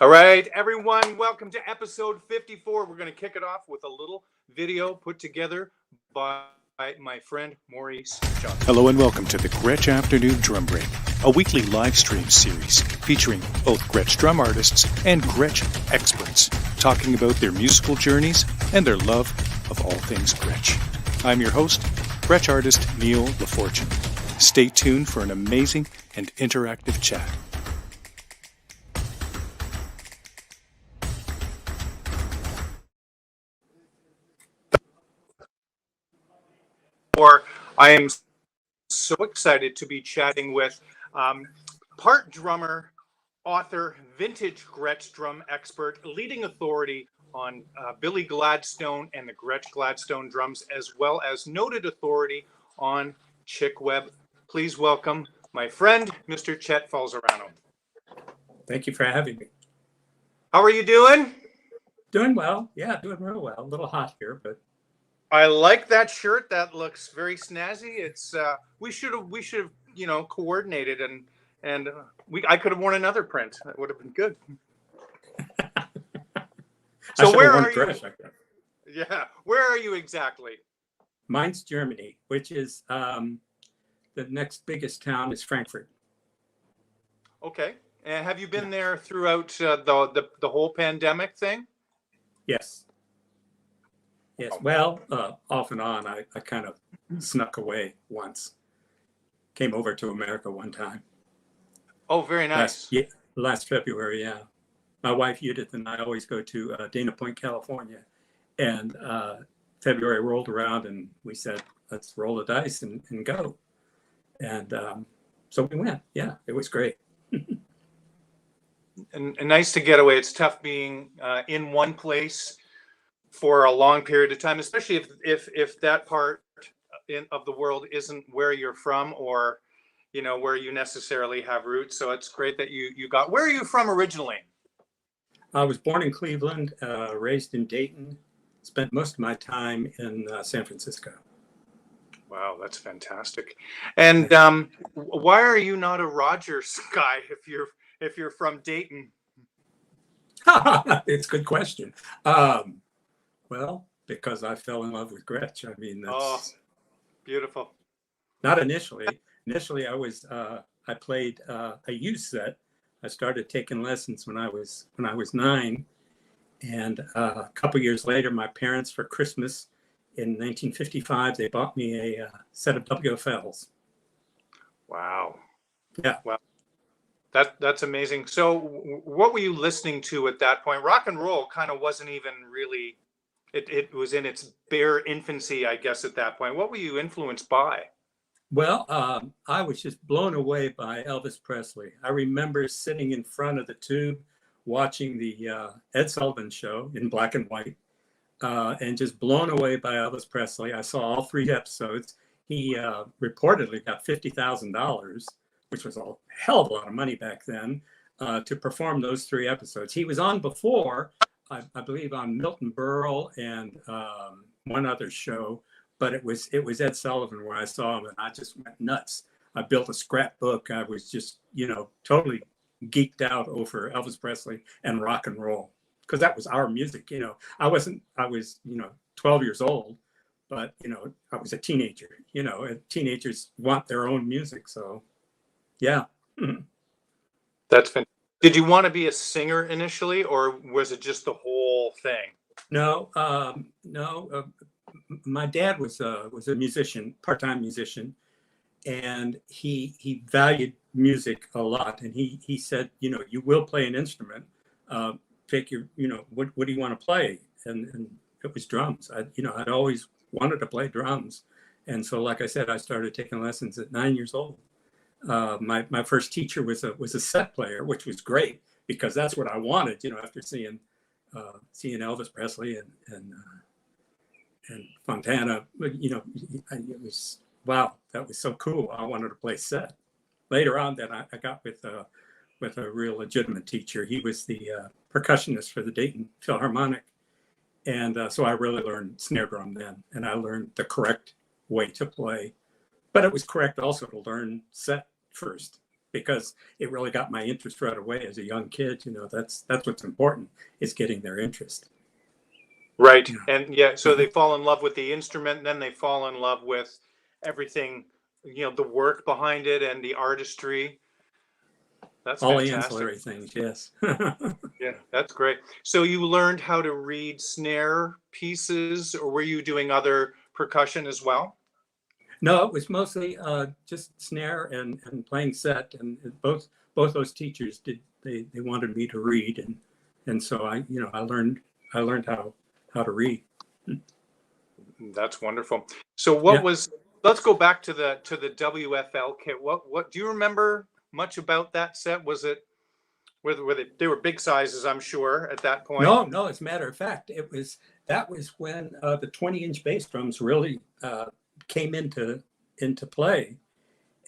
All right, everyone, welcome to episode 54. We're going to kick it off with a little video put together by my friend Maurice Johnson. Hello and welcome to the Gretch Afternoon Drum Break, a weekly live stream series featuring both Gretch drum artists and Gretch experts, talking about their musical journeys and their love of all things Gretch. I'm your host, Gretch artist Neil LaFortune. Stay tuned for an amazing and interactive chat. I am so excited to be chatting with part drummer, author, vintage Gretsch drum expert, leading authority on Billy Gladstone and the Gretsch Gladstone drums, as well as noted authority on Chick Webb. Please welcome my friend, Mr. Chet Falzerano. Thank you for having me. How are you doing? Doing well. Yeah, doing real well. A little hot here, but I like that shirt. That looks very snazzy. It's we should have coordinated and I could have worn another print. That would have been good. So where are you? Yeah, where are you exactly? Mine's Germany, which is the next biggest town is Frankfurt. Okay, and have you been there throughout the whole pandemic thing? Yes. Yes, well, off and on, I kind of snuck away once. Came over to America one time. Oh, very nice. Last February, yeah. My wife, Judith, and I always go to Dana Point, California. And February rolled around and we said, let's roll the dice and go. And so we went. Yeah, it was great. and nice to get away. It's tough being in one place for a long period of time, especially if that part of the world isn't where you're from or where you necessarily have roots. So it's great that you got. Where are you from originally? I was born in Cleveland, raised in Dayton, spent most of my time in San Francisco. Wow, that's fantastic. And why are you not a Rogers guy if you're from Dayton? It's a good question. Well, because I fell in love with Gretsch. I mean, that's beautiful. Not initially. Initially, I played a youth set. I started taking lessons when I was 9, and a couple years later, my parents, for Christmas in 1955, they bought me a set of WFLs. Wow. Yeah. Wow. That's amazing. So, what were you listening to at that point? Rock and roll kind of wasn't even really. It was in its bare infancy, I guess, at that point. What were you influenced by? Well, I was just blown away by Elvis Presley. I remember sitting in front of the tube watching the Ed Sullivan Show in black and white and just blown away by Elvis Presley. I saw all 3 episodes. He reportedly got $50,000, which was a hell of a lot of money back then, to perform those 3 episodes. He was on before, I believe, on Milton Berle and one other show, but it was Ed Sullivan where I saw him, and I just went nuts. I built a scrapbook. I was just, totally geeked out over Elvis Presley and rock and roll, because that was our music. I was 12 years old, but I was a teenager. And teenagers want their own music, so yeah. That's fantastic. Did you want to be a singer initially, or was it just the whole thing? No. My dad was a musician, part-time musician, and he valued music a lot. And he said, you will play an instrument. Pick your, what do you want to play? And it was drums. I'd always wanted to play drums, and so, like I said, I started taking lessons at 9 years old. My first teacher was a set player, which was great because that's what I wanted, after seeing Elvis Presley and Fontana. It was, wow, that was so cool. I wanted to play set. Later on, then I got with a real legitimate teacher. He was the percussionist for the Dayton Philharmonic, and so I really learned snare drum then, and I learned the correct way to play. But it was correct also to learn set first. because it really got my interest right away as a young kid. That's what's important, is getting their interest. Right. Yeah. And yeah, so they fall in love with the instrument, and then they fall in love with everything, the work behind it and the artistry. That's All the fantastic. ancillary things, yes. Yeah, that's great. So you learned how to read snare pieces, or were you doing other percussion as well? No, it was mostly just snare and playing set, and both those teachers they wanted me to read, and so I learned how to read. That's wonderful. So Yeah. let's go back to the WFL kit. What do you remember much about that set? Was it they were big sizes, I'm sure, at that point? No. As a matter of fact, that was when the 20-inch bass drums really came into play,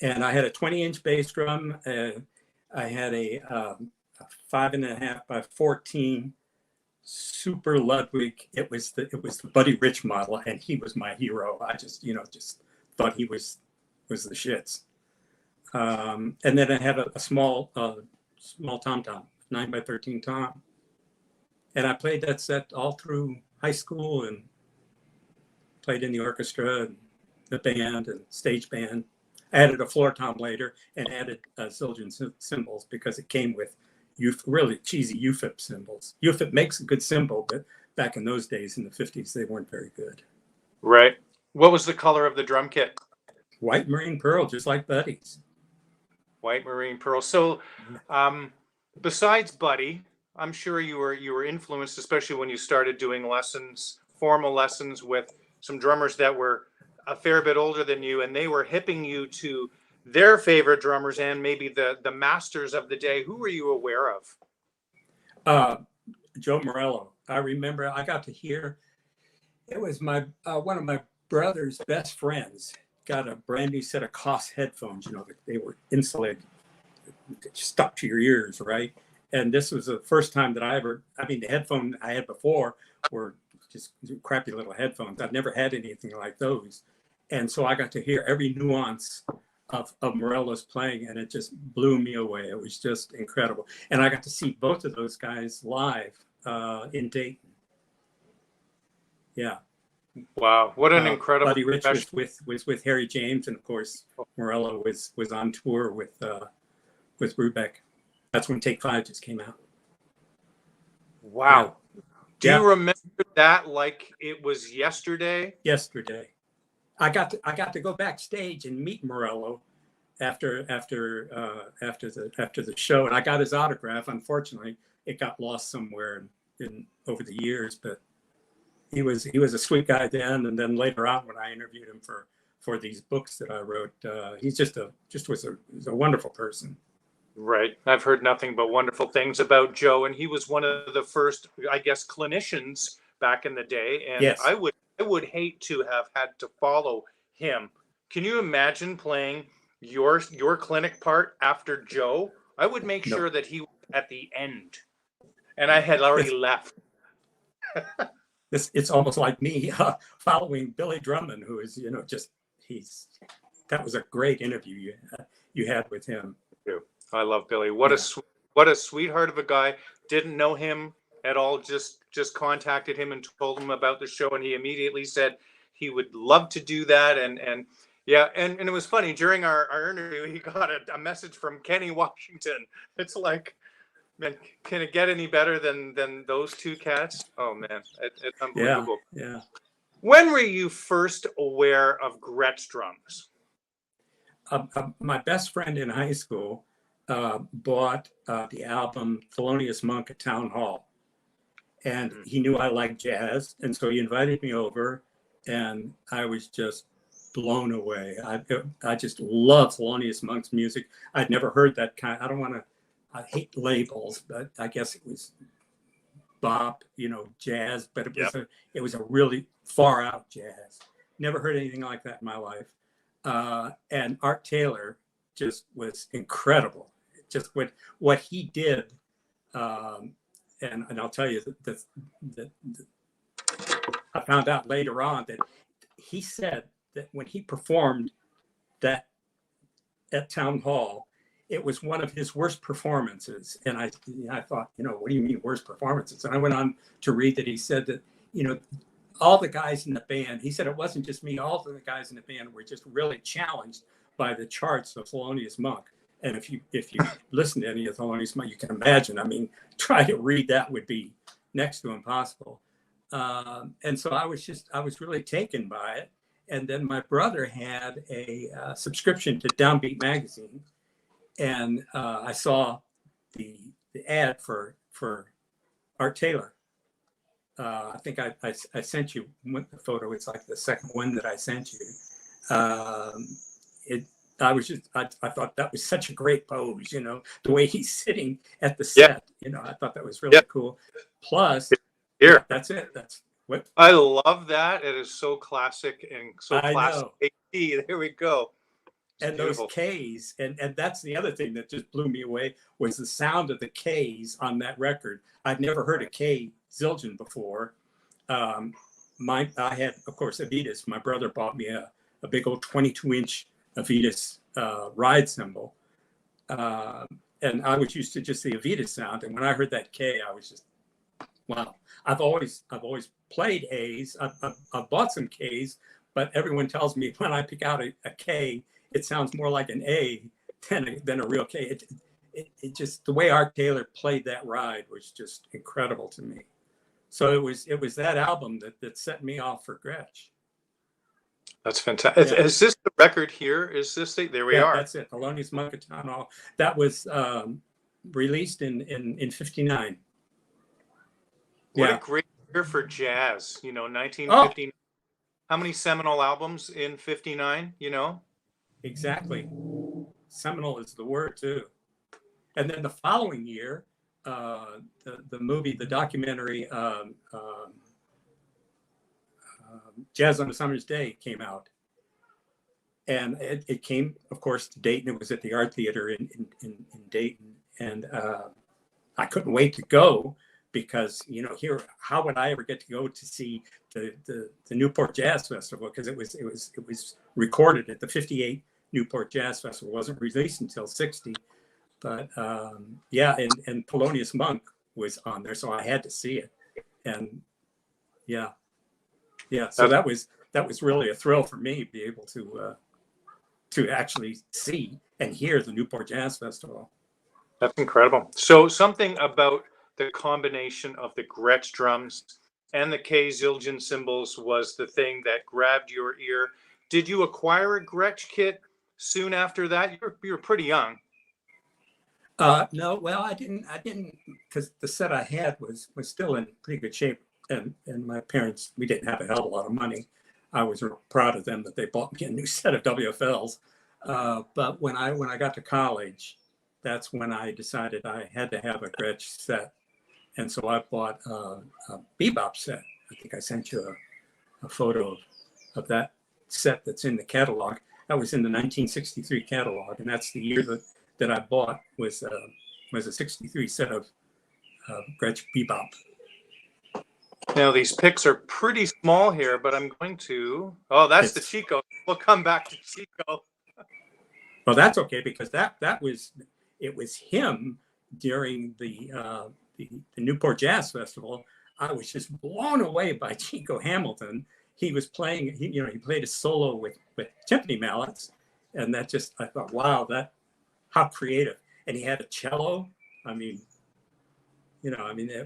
and I had a 20-inch bass drum. I had a 5.5 by 14 Super Ludwig. It was the Buddy Rich model, and he was my hero. I just thought he was the shits. And then I had a small tom tom, 9 by 13 tom, and I played that set all through high school and played in the orchestra and the band and stage band. I added a floor tom later and added Zildjian cymbals because it came with really cheesy UFIP cymbals. UFIP makes a good cymbal, but back in those days in the 50s, they weren't very good. Right. What was the color of the drum kit? White marine pearl, just like Buddy's. White marine pearl. So besides Buddy, I'm sure you were influenced, especially when you started doing formal lessons with some drummers that were a fair bit older than you, and they were hipping you to their favorite drummers and maybe the masters of the day. Who were you aware of? Joe Morello. I remember I got to hear, it was my one of my brother's best friends got a brand new set of Koss headphones. They were insulated, stuck to your ears, right? And this was the first time that the headphone I had before were just crappy little headphones. I've never had anything like those. And so I got to hear every nuance of Morello's playing, and it just blew me away. It was just incredible. And I got to see both of those guys live in Dayton. Yeah. Wow, what an incredible. Buddy Rich was with Harry James, and of course Morello was on tour with Brubeck. That's when Take 5 just came out. Wow. Yeah. Do you remember that like it was yesterday? Yesterday. I got to go backstage and meet Morello after the show, and I got his autograph. Unfortunately, it got lost somewhere over the years, but he was a sweet guy then, and then later on when I interviewed him for these books that I wrote, he's was a wonderful person. Right. I've heard nothing but wonderful things about Joe, and he was one of the first, I guess, clinicians back in the day. And yes. I would hate to have had to follow him. Can you imagine playing your clinic part after Joe? I would make sure that he was at the end, and I had already left. It's almost like me following Billy Drummond, who is that was a great interview you had with him. I love Billy. What a sweetheart of a guy. Didn't know him at all. Just contacted him and told him about the show, and he immediately said he would love to do that. And yeah, and it was funny during our interview. He got a message from Kenny Washington. It's like, man, can it get any better than those two cats? Oh man, it's unbelievable. Yeah. When were you first aware of Gretsch drums? My best friend in high school bought the album Thelonious Monk at Town Hall, and he knew I liked jazz, and so he invited me over, and I was just blown away. I just love Thelonious Monk's music. I'd never heard that kind. I hate labels, but I guess it was bop, jazz, but it was a really far out jazz. Never heard anything like that in my life. And Art Taylor just was incredible. Just what he did, and I'll tell you that I found out later on that he said that when he performed that at Town Hall, it was one of his worst performances. And I thought, what do you mean worst performances? And I went on to read that he said that, all the guys in the band, he said it wasn't just me, all of the guys in the band were just really challenged by the charts of Thelonious Monk. And if you listen to any of Thelonious Monk, you can imagine, try to read that would be next to impossible. And so I was really taken by it. And then my brother had a subscription to Downbeat magazine, and I saw the ad for Art Taylor. I think I sent you the photo. It's like the second one that I sent you. I thought that was such a great pose, the way he's sitting at the set. I thought that was really cool. Plus, here, that's it. That's what I love. That it is so classic and so I classic. know. There we go. It's and beautiful. Those K's, and that's the other thing that just blew me away, was the sound of the K's on that record. I'd never heard a K Zildjian before. I had, of course, Avitas. My brother bought me a big old 22-inch Avitas ride cymbal, and I was used to just the Avitas sound. And when I heard that K, I was just, wow. I've always played A's. I've bought some K's, but everyone tells me when I pick out a K, it sounds more like an A than a real K. It just, the way Art Taylor played that ride was just incredible to me. So it was that album that set me off for Gretch. That's fantastic. Yeah. Is this the record here? Is this there we are? That's it. Thelonious Monk that was released in 59. What a great year for jazz, 1959. Oh. How many seminal albums in 59, Exactly. Seminal is the word too. And then the following year, the movie, the documentary, Jazz on a Summer's Day came out. And it came, of course, to Dayton. It was at the Art Theater in Dayton. And I couldn't wait to go, because here, how would I ever get to go to see the Newport Jazz Festival? Because it was recorded at the 58 Newport Jazz Festival. It wasn't released until 60. But and Thelonious Monk was on there, so I had to see it. And so that was really a thrill for me to be able to actually see and hear the Newport Jazz Festival. That's incredible. So something about the combination of the Gretsch drums and the K Zildjian cymbals was the thing that grabbed your ear. Did you acquire a Gretsch kit soon after that? You were pretty young. No, well, I didn't, because the set I had was still in pretty good shape, and my parents, we didn't have a hell of a lot of money. I was real proud of them that they bought me a new set of WFLs. But when I got to college, that's when I decided I had to have a Gretsch set, and so I bought a bebop set. I think I sent you a photo of that set that's in the catalog. That was in the 1963 catalog, and that's the year that I bought was a 63 set of Gretsch bebop. Now these picks are pretty small here, but I'm going to. Oh, that's the Chico. We'll come back to Chico. Well, that's okay, because it was him during the Newport Jazz Festival. I was just blown away by Chico Hamilton. He was playing. He played a solo with timpani mallets, and that just, I thought, wow, how creative. And he had a cello. It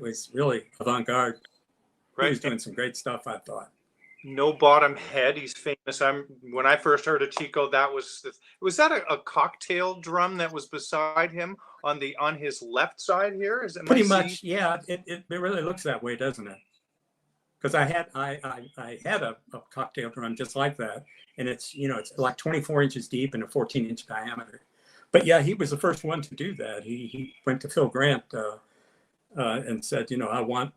was really avant-garde. Right. He was doing some great stuff, I thought. No bottom head. He's famous. When I first heard of Chico, was that a cocktail drum that was beside him on his left side here? Is it pretty much? Yeah, it really looks that way, doesn't it? Because I had a cocktail drum just like that, and it's like 24 inches deep and a 14-inch diameter. But yeah, he was the first one to do that. He went to Phil Grant and said, I want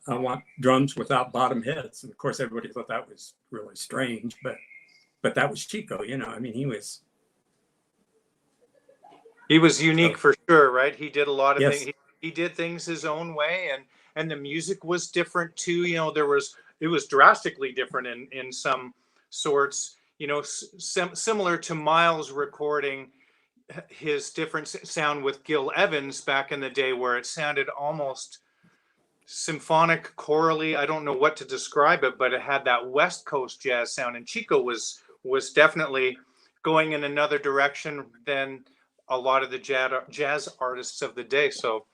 drums without bottom heads. And of course, everybody thought that was really strange, but that was Chico. He was unique for sure, right? He did a lot of things. He did things his own way, and the music was different too. It was drastically different in some sorts. Similar to Miles recording his different sound with Gil Evans back in the day, where it sounded almost symphonic, chorally. I don't know what to describe it, but it had that West Coast jazz sound. And Chico was definitely going in another direction than a lot of the jazz artists of the day. So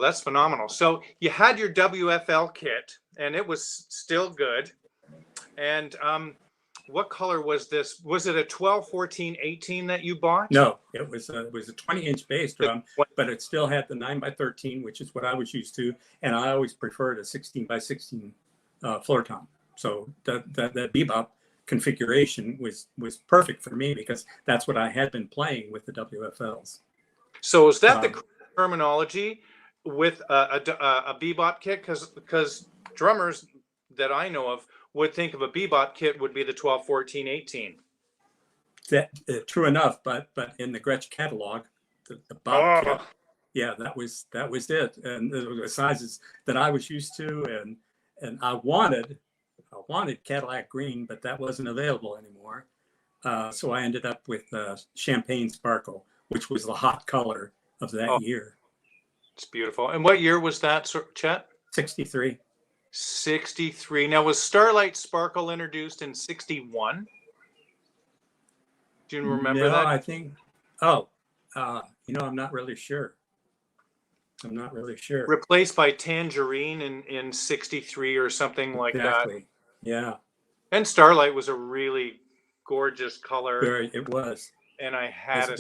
that's phenomenal. So you had your WFL kit, and it was still good. And what color was this? Was it a 12, 14, 18 that you bought? No, it was a 20-inch bass drum, but it still had the 9x13, which is what I was used to, and I always preferred a 16x16 floor tom. So that bebop configuration was perfect for me, because that's what I had been playing with the WFLs. So is that the terminology with a bebop kit? Because drummers that I know of would think of a bebop kit would be the 12, 14, 18. That true enough, but in the Gretsch catalog, the bop kit, yeah, that was it, and the sizes that I was used to, and I wanted Cadillac green, but that wasn't available anymore. So I ended up with Champagne Sparkle, which was the hot color of that year. It's beautiful. And what year was that, Chet? 63. 63. Now, was Starlight Sparkle introduced in 61? Do you remember that? I think, I'm not really sure. Replaced by Tangerine in 63 or something like that. Yeah. And Starlight was a really gorgeous color. It was. And I had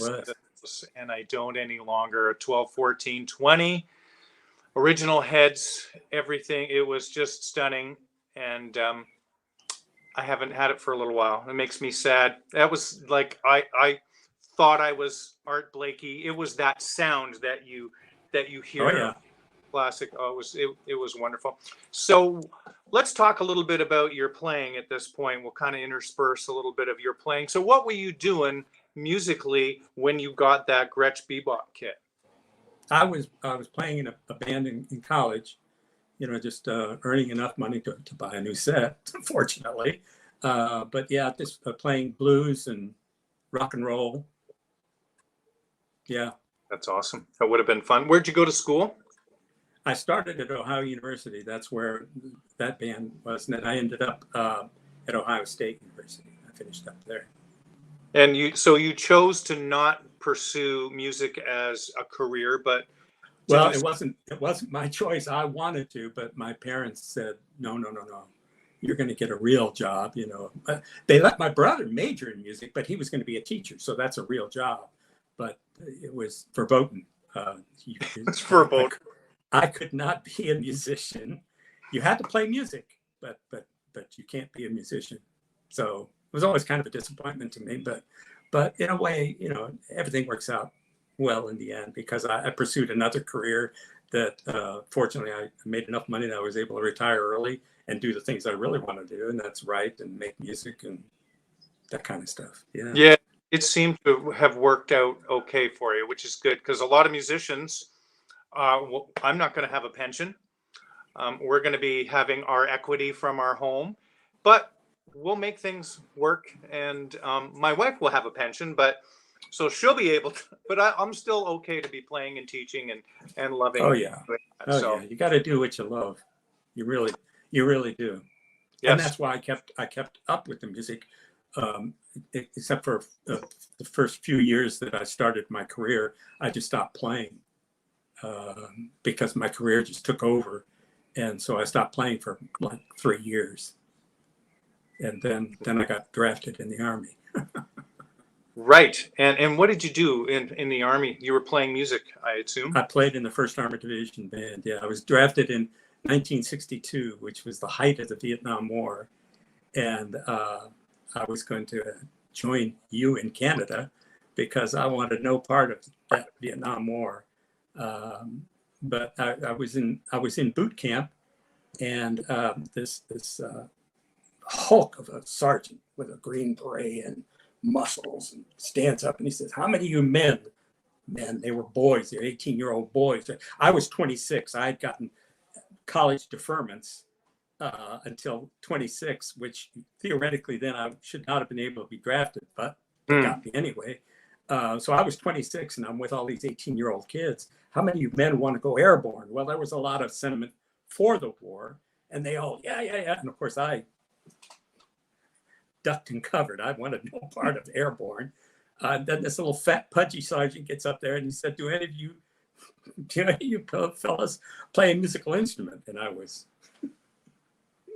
and I don't any longer. A 12, 14, 20. Original heads, everything. It was just stunning. And I haven't had it for a little while. It makes me sad. That was like, I thought I was Art Blakey. It was that sound that you hear. Oh, yeah. Classic. Oh, it was wonderful. So let's talk a little bit about your playing at this point. We'll kind of intersperse a little bit of your playing. So what were you doing musically when you got that Gretsch bebop kit? I was playing in a band in college, just earning enough money to buy a new set, fortunately. But yeah, just playing blues and rock and roll. Yeah. That's awesome. That would have been fun. Where'd you go to school? I started at Ohio University. That's where that band was. And then I ended up at Ohio State University. I finished up there. And you chose to not pursue music as a career, but it wasn't my choice. I wanted to, but my parents said, no. You're going to get a real job. They let my brother major in music, but he was going to be a teacher. So that's a real job. But it was verboten. It's verboten. I could not be a musician. You had to play music, but you can't be a musician. So it was always kind of a disappointment to me. But in a way, everything works out well in the end, because I pursued another career that fortunately I made enough money that I was able to retire early and do the things I really want to do, and that's write and make music and that kind of stuff. Yeah. Yeah, it seemed to have worked out okay for you, which is good, because a lot of musicians, I'm not going to have a pension. We're going to be having our equity from our home, but we'll make things work. And my wife will have a pension, so she'll be able to, but I'm still okay to be playing and teaching and loving. Oh yeah. Yeah. You got to do what you love. You really do. Yes. And that's why I kept up with the music, except for the first few years that I started my career. I just stopped playing because my career just took over. And so I stopped playing for like 3 years. And then I got drafted in the Army. Right. And what did you do in the Army? You were playing music, I assume? I played in the 1st Armored Division Band. Yeah, I was drafted in 1962, which was the height of the Vietnam War. And I was going to join you in Canada because I wanted no part of that Vietnam War. But I was in boot camp, and this hulk of a sergeant with a green beret and muscles and stands up and he says, "How many of you men?" Men, they were boys. They're 18-year-old boys. I was 26. I had gotten college deferments until 26, which theoretically then I should not have been able to be drafted, but they got me anyway. So I was 26 and I'm with all these 18-year-old kids. How many of you men want to go airborne? Well, there was a lot of sentiment for the war, and they all, yeah, yeah, yeah. And of course, I ducked and covered. I wanted no part of airborne. Then this little fat pudgy sergeant gets up there and he said, do any of you fellas play a musical instrument? And I was,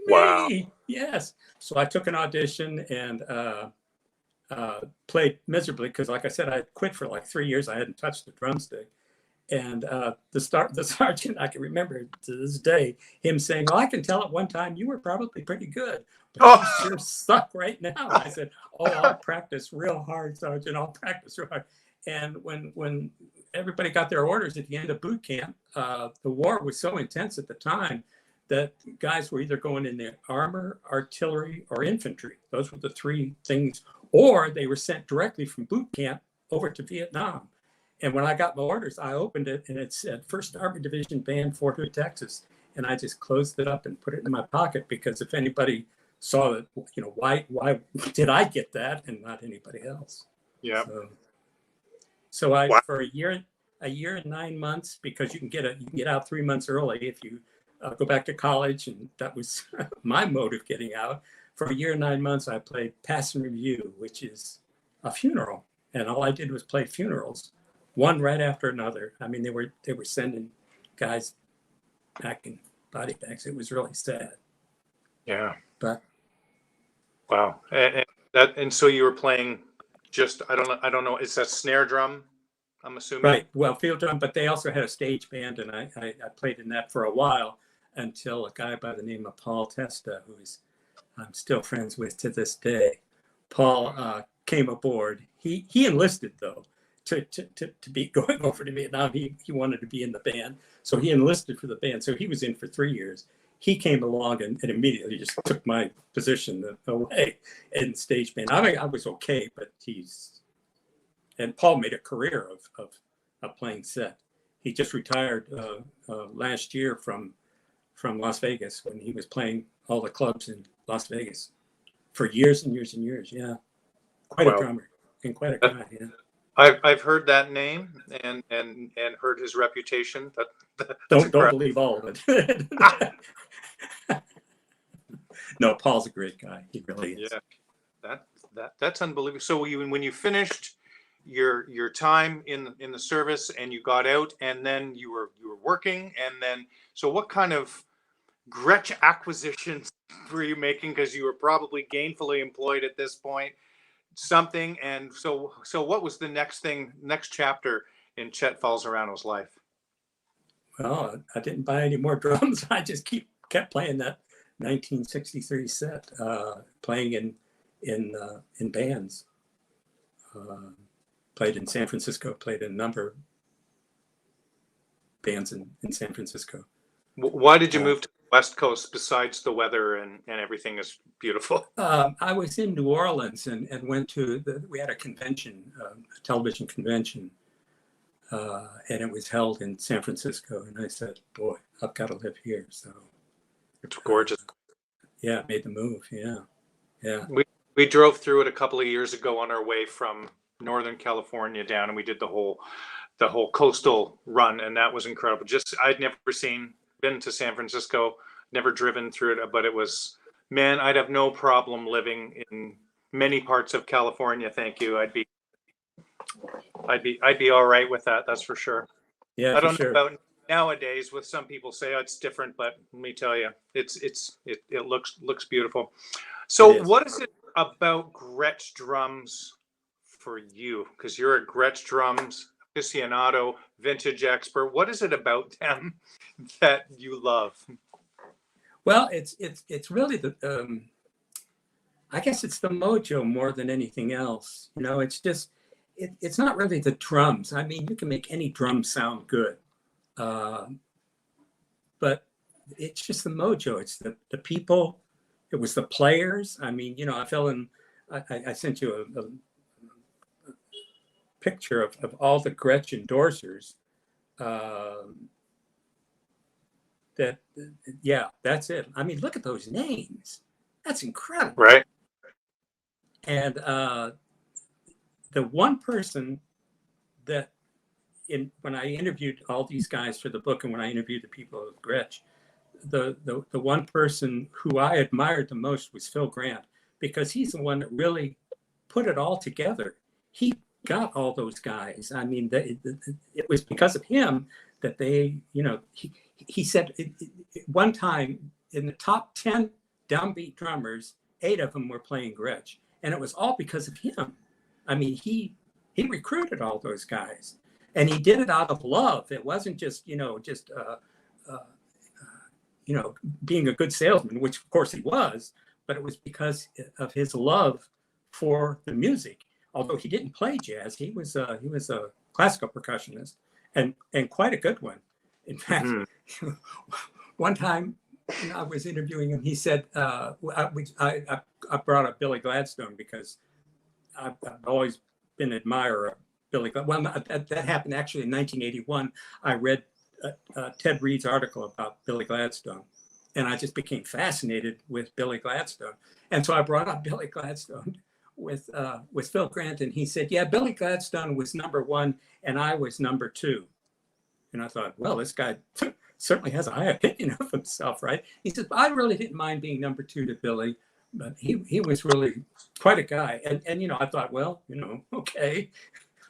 Wow. yes. So I took an audition and played miserably because, like I said, I quit for like 3 years. I hadn't touched the drumstick. And the sergeant, I can remember to this day, him saying, "Oh, I can tell at one time you were probably pretty good, but you sure suck right now." And I said, "Oh, I'll practice real hard, Sergeant. I'll practice real hard." And when everybody got their orders at the end of boot camp, the war was so intense at the time that guys were either going in the armor, artillery, or infantry. Those were the three things, or they were sent directly from boot camp over to Vietnam. And when I got my orders, I opened it and it said 1st Army Division Band, Fort Hood, Texas. And I just closed it up and put it in my pocket because if anybody saw it, why did I get that and not anybody else? Yeah. So I, wow. for a year and 9 months, because you can get out 3 months early if you go back to college. And that was my mode of getting out. For a year and 9 months, I played Pass and Review, which is a funeral. And all I did was play funerals, one right after another. I mean, they were sending guys back in body bags. It was really sad. Yeah. But wow. And so you were playing just I don't know. It's a snare drum, I'm assuming. Right. Well, field drum, but they also had a stage band, and I played in that for a while until a guy by the name of Paul Testa, who I'm still friends with to this day. Paul came aboard. He enlisted though. To be going over to Vietnam, he wanted to be in the band, so he enlisted for the band. So he was in for 3 years. He came along and immediately just took my position away in stage band. I mean, I was okay, but and Paul made a career of playing set. He just retired last year from Las Vegas when he was playing all the clubs in Las Vegas for years and years and years. Yeah, quite a drummer and quite a guy. Yeah. I've heard that name and heard his reputation. Don't believe all of it. No, Paul's a great guy. He really is. Yeah, that's unbelievable. So when you finished your time in the service and you got out, and then you were working, and then so what kind of Gretch acquisitions were you making? Because you were probably gainfully employed at this point. Something. And so what was the next chapter in Chet Falzerano's life? Well, I didn't buy any more drums. I just kept playing that 1963 set, playing in bands. Played in San Francisco, played in a number of bands in San Francisco. Why did you move to the West Coast besides the weather and everything is beautiful? I was in New Orleans and went to we had a convention, a television convention, and it was held in San Francisco. And I said, boy, I've got to live here. So it's gorgeous. Yeah, made the move. Yeah. We drove through it a couple of years ago on our way from Northern California down, and we did the whole coastal run, and that was incredible. Just I'd never been to San Francisco, never driven through it, but it was, man, I'd have no problem living in many parts of California. Thank you. I'd be all right with that. That's for sure. Yeah, I don't know about nowadays with some people say, oh, it's different, but let me tell you, it looks beautiful. So what is it about Gretsch drums for you? Because you're a Gretsch drums aficionado, vintage expert. What is it about them that you love? Well, it's really the I guess it's the mojo more than anything else. It's just it's not really the drums. I mean, you can make any drum sound good, but it's just the mojo. It's the people. It was the players. I mean, I fell in. I sent you a picture of all the Gretsch endorsers. That's it. I mean, look at those names. That's incredible. Right. And the one person that when I interviewed all these guys for the book, and when I interviewed the people of Gretch, the one person who I admired the most was Phil Grant, because he's the one that really put it all together. He got all those guys. I mean, it was because of him that they, he said one time in the top 10 downbeat drummers, 8 of them were playing Gretch, and it was all because of him. I mean, he recruited all those guys, and he did it out of love. It wasn't just being a good salesman, which of course he was, but it was because of his love for the music. Although he didn't play jazz, he was a classical percussionist, and quite a good one. In fact, one time I was interviewing him, he said, I brought up Billy Gladstone because I've always been an admirer of Billy Gladstone. Well, that happened actually in 1981. I read Ted Reed's article about Billy Gladstone, and I just became fascinated with Billy Gladstone. And so I brought up Billy Gladstone with Phil Grant, and he said, yeah, Billy Gladstone was number 1 and I was number 2. And I thought, well, this guy certainly has a high opinion of himself, right? He said, I really didn't mind being number 2 to Billy, but he was really quite a guy. And I thought, well, okay,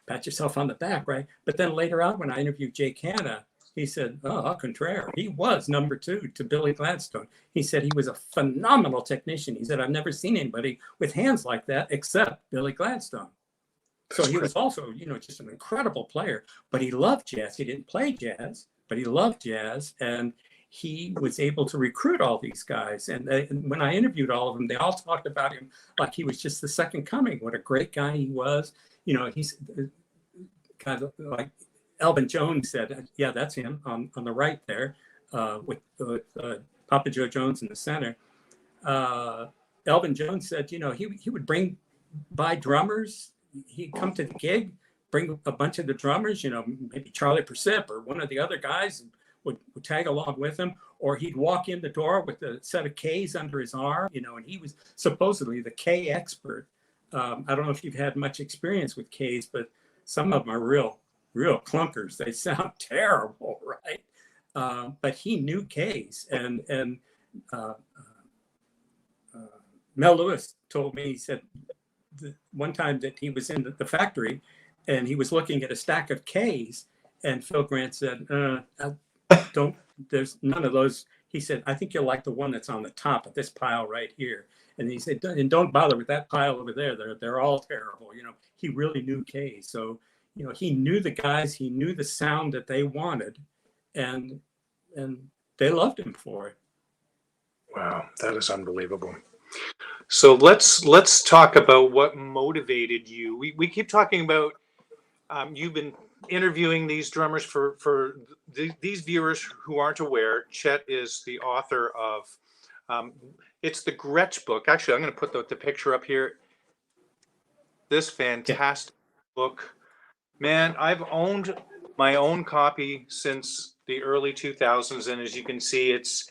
pat yourself on the back, right? But then later on, when I interviewed Jay Canna, he said, au contraire, he was number 2 to Billy Gladstone. He said he was a phenomenal technician. He said, I've never seen anybody with hands like that except Billy Gladstone. So he was also, just an incredible player, but he loved jazz. He didn't play jazz, but he loved jazz. And he was able to recruit all these guys. And when I interviewed all of them, they all talked about him like he was just the second coming. What a great guy he was. He's kind of like Alvin Jones said, yeah, that's him on the right there with Papa Joe Jones in the center. Alvin Jones said, he would bring by drummers. He'd come to the gig, bring a bunch of the drummers, maybe Charlie Persip or one of the other guys would tag along with him, or he'd walk in the door with a set of Ks under his arm, and he was supposedly the K expert. I don't know if you've had much experience with Ks, but some of them are real clunkers. They sound terrible, right? But he knew Ks, and Mel Lewis told me, he said one time that he was in the factory and he was looking at a stack of Ks, and Phil Grant said, there's none of those. He said, I think you'll like the one that's on the top of this pile right here. And he said, and don't bother with that pile over there. They're all terrible. He really knew Ks. So, he knew the guys, he knew the sound that they wanted, and they loved him for it. Wow, that is unbelievable. So let's talk about what motivated you. We keep talking about you've been interviewing these drummers for these viewers who aren't aware. Chet is the author of it's the Gretch book. Actually, I'm going to put the picture up here. This fantastic book. Man, I've owned my own copy since the early 2000s, and as you can see, it's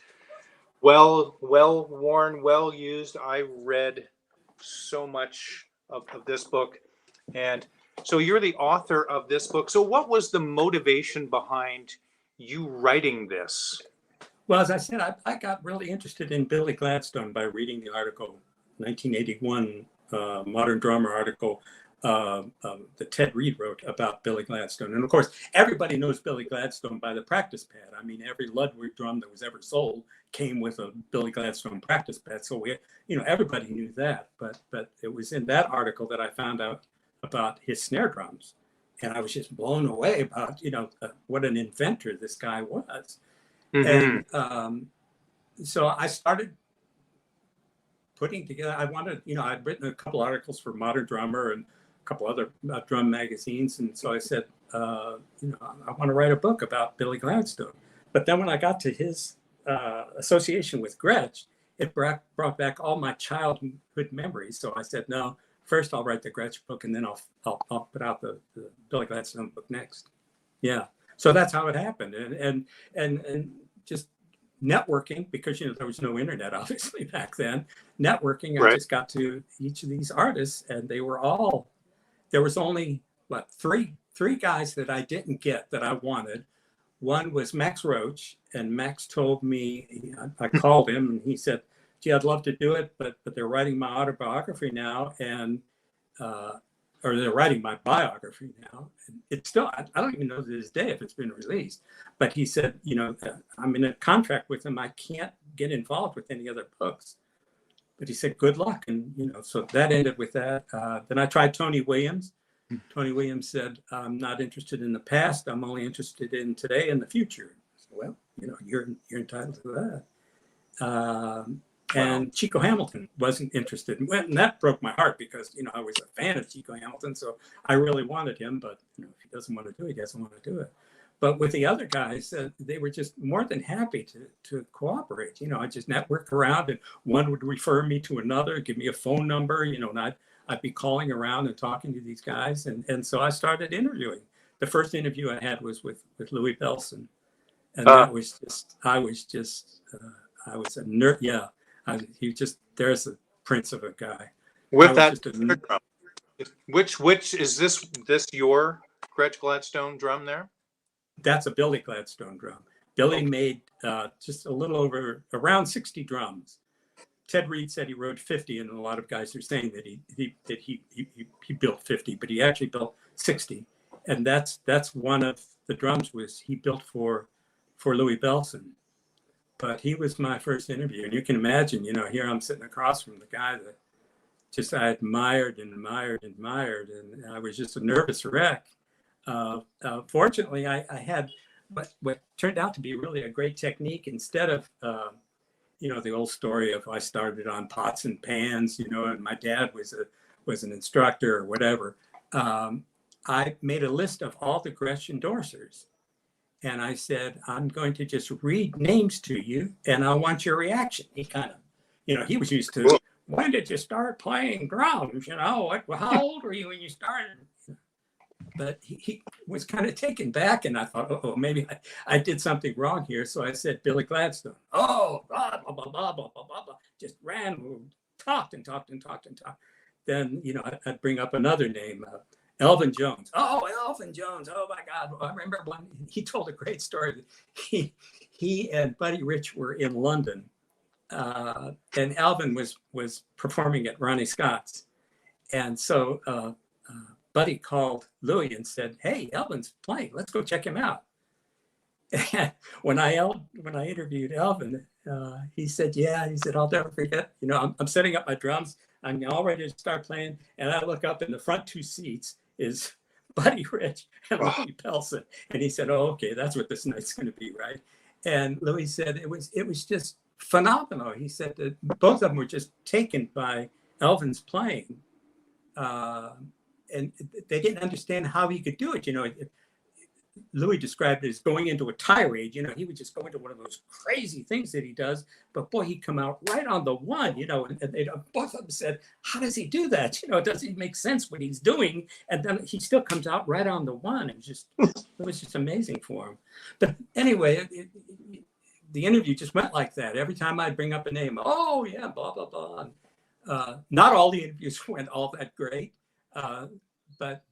well worn, well used. I read so much of this book, and so you're the author of this book. So what was the motivation behind you writing this? Well, as I said, I got really interested in Billy Gladstone by reading the article, 1981 Modern Drummer article that Ted Reed wrote about Billy Gladstone. And of course, everybody knows Billy Gladstone by the practice pad. I mean, every Ludwig drum that was ever sold came with a Billy Gladstone practice pad. So everybody knew that. But it was in that article that I found out about his snare drums, and I was just blown away about what an inventor this guy was. Mm-hmm. And so I started putting together. I wanted, I'd written a couple articles for Modern Drummer and a couple other drum magazines, and so I said, I want to write a book about Billy Gladstone. But then when I got to his association with Gretch, it brought back all my childhood memories. So I said, no, first I'll write the Gretch book, and then I'll put out the Billy Gladstone book next. Yeah, so that's how it happened, and just networking, because there was no internet obviously back then. Networking, I just got to each of these artists, and they were all there was only three guys that I didn't get that I wanted. One was Max Roach, and Max told me, I called him and he said, gee, I'd love to do it, but they're writing my autobiography now, and or they're writing my biography now. It's still, I don't even know to this day if it's been released, but he said, I'm in a contract with them. I can't get involved with any other books. But he said, good luck. And, so that ended with that. Then I tried Tony Williams. Tony Williams said, I'm not interested in the past. I'm only interested in today and the future. So, well, you're entitled to that. And Chico Hamilton wasn't interested. And that broke my heart because, I was a fan of Chico Hamilton. So I really wanted him. But if he doesn't want to do it, he doesn't want to do it. But with the other guys, they were just more than happy to cooperate. I just network around, and one would refer me to another, give me a phone number, and I'd be calling around and talking to these guys. And so I started interviewing. The first interview I had was with Louis Bellson. And that was just, I was a nerd. Yeah. There's a prince of a guy. With that, which is this your Gretch Gladstone drum there? That's a Billy Gladstone drum. Billy made just a little over around 60 drums. Ted Reed said he wrote 50, and a lot of guys are saying that he built 50, but he actually built 60. And that's one of the drums he built for Louis Bellson. But he was my first interview, and you can imagine, here I'm sitting across from the guy that just I admired, and I was just a nervous wreck. Fortunately, I had what turned out to be really a great technique. Instead of the old story of I started on pots and pans, and my dad was an instructor or whatever. I made a list of all the Gretsch endorsers. And I said, I'm going to just read names to you, and I want your reaction. He kind of, he was used to, when did you start playing drums? How old were you when you started? But he was kind of taken back, and I thought, maybe I did something wrong here. So I said, Billy Gladstone. Oh, blah, blah, blah, blah, blah, blah, blah, blah. Just talked. Then, I'd bring up another name, Alvin Jones. Oh, Alvin Jones. Oh, my God. I remember when he told a great story. He and Buddy Rich were in London, and Alvin was performing at Ronnie Scott's. And so Buddy called Louis and said, hey, Alvin's playing. Let's go check him out. And when I interviewed Alvin, he said, I'll never forget. I'm setting up my drums. I'm all ready to start playing. And I look up in the front two seats is Buddy Rich and Louis Bellson. And he said, oh, okay, that's what this night's going to be, right? And Louis said it was just phenomenal. He said that both of them were just taken by Alvin's playing. And they didn't understand how he could do it. Louis described it as going into a tirade. He would just go into one of those crazy things that he does. But boy, he'd come out right on the one, and they both of them said, how does he do that? It doesn't make sense what he's doing. And then he still comes out right on the one. It was just amazing for him. But anyway, the interview just went like that. Every time I'd bring up a name, oh yeah, blah, blah, blah. Not all the interviews went all that great. But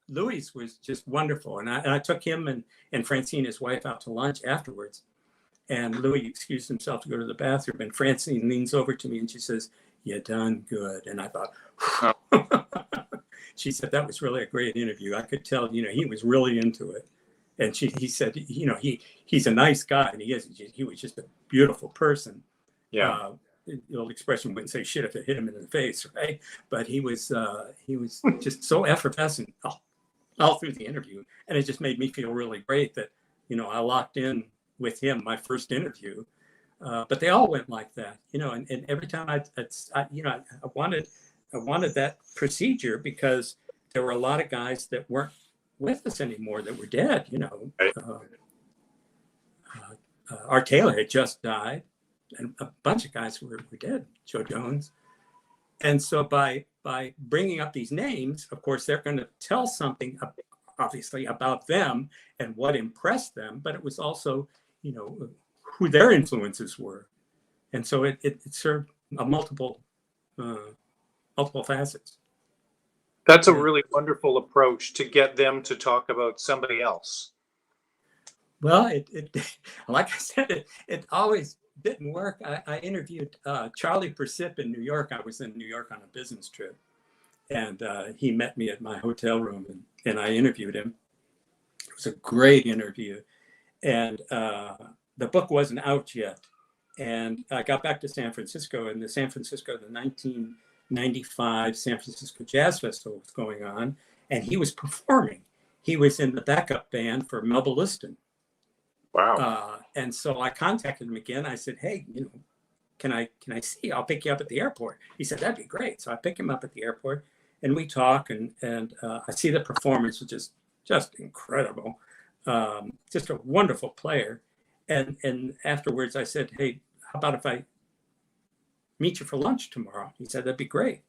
Louis was just wonderful. And I took him and Francine, his wife, out to lunch afterwards. And Louis excused himself to go to the bathroom. And Francine leans over to me and she says, you done good. And I thought, she said, that was really a great interview. I could tell, he was really into it. And he said, he's a nice guy. And he was just a beautiful person. Yeah. The old expression wouldn't say shit if it hit him in the face, right? But he was just so effervescent all through the interview, and it just made me feel really great that I locked in with him my first interview. But they all went like that, and every time I wanted that procedure because there were a lot of guys that weren't with us anymore that were dead. Right. Art Taylor had just died. And a bunch of guys were dead, Joe Jones. And so by bringing up these names, of course, they're going to tell something, obviously, about them and what impressed them. But it was also, who their influences were. And so it served multiple facets. That's a Yeah. really wonderful approach to get them to talk about somebody else. Well, like I said, it always didn't work. I interviewed Charlie Persip in New York. I was in New York on a business trip, and he met me at my hotel room, and I interviewed him. It was a great interview, and the book wasn't out yet. And I got back to San Francisco, and the 1995 San Francisco Jazz Festival was going on, and he was performing. He was in the backup band for Melba Liston. Wow. And so I contacted him again. I said, hey, can I see you? I'll pick you up at the airport. He said, that'd be great. So I pick him up at the airport, and we talk, and I see the performance, which is just incredible. Just a wonderful player. And afterwards I said, hey, how about if I meet you for lunch tomorrow? He said, that'd be great.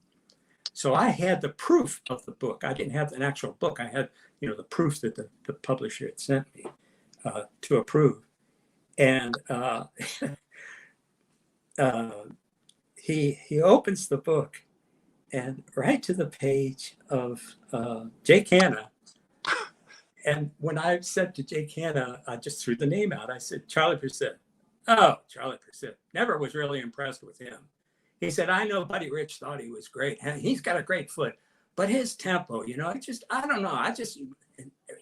So I had the proof of the book. I didn't have an actual book. I had, the proof that the publisher had sent me to approve. And he opens the book, and right to the page of Jake Hanna. And when I said to Jake Hanna, I just threw the name out. I said, Charlie Persip. Oh, Charlie Persip. Never was really impressed with him. He said, I know Buddy Rich thought he was great. He's got a great foot, but his tempo, I don't know.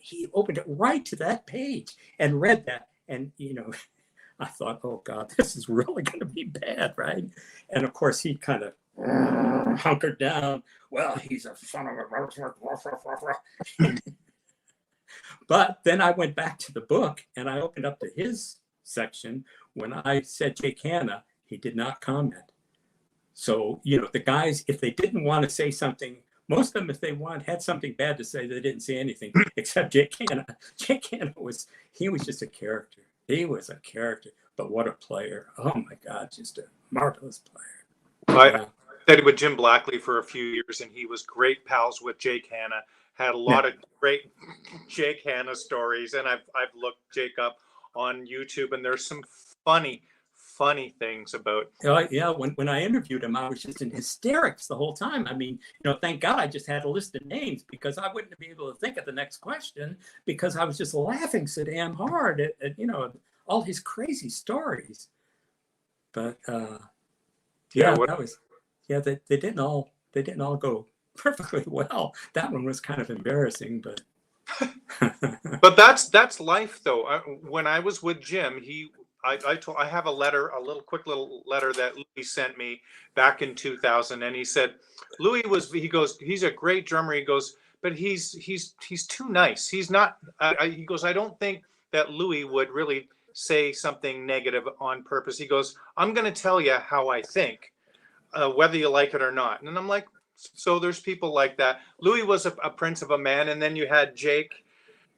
He opened it right to that page and read that. And, I thought, oh God, this is really going to be bad, right? And of course, he kind of hunkered down. Well, he's a son of a... But then I went back to the book, and I opened up to his section. When I said Jake Hanna, he did not comment. So, the guys, if they didn't want to say something, most of them, if they had something bad to say, they didn't say anything except Jake Hanna. Jake Hanna was just a character. He was a character, but what a player. Oh my God, just a marvelous player. I studied with Jim Blackley for a few years, and he was great pals with Jake Hanna. Had a lot of great Jake Hanna stories, and I've looked Jake up on YouTube, and there's some funny things about. Yeah, when I interviewed him, I was just in hysterics the whole time. I mean, thank God I just had a list of names, because I wouldn't be able to think of the next question, because I was just laughing so damn hard at all his crazy stories. But they didn't all go perfectly well. That one was kind of embarrassing, but but that's life, though. When I was with Jim, I have a quick little letter that Louis sent me back in 2000, and he said Louis he's a great drummer. He goes, but he's too nice. He's not. He goes, I don't think that Louis would really say something negative on purpose. He goes, I'm going to tell you how I think, whether you like it or not. And I'm like, so there's people like that. Louis was a prince of a man, and then you had Jake,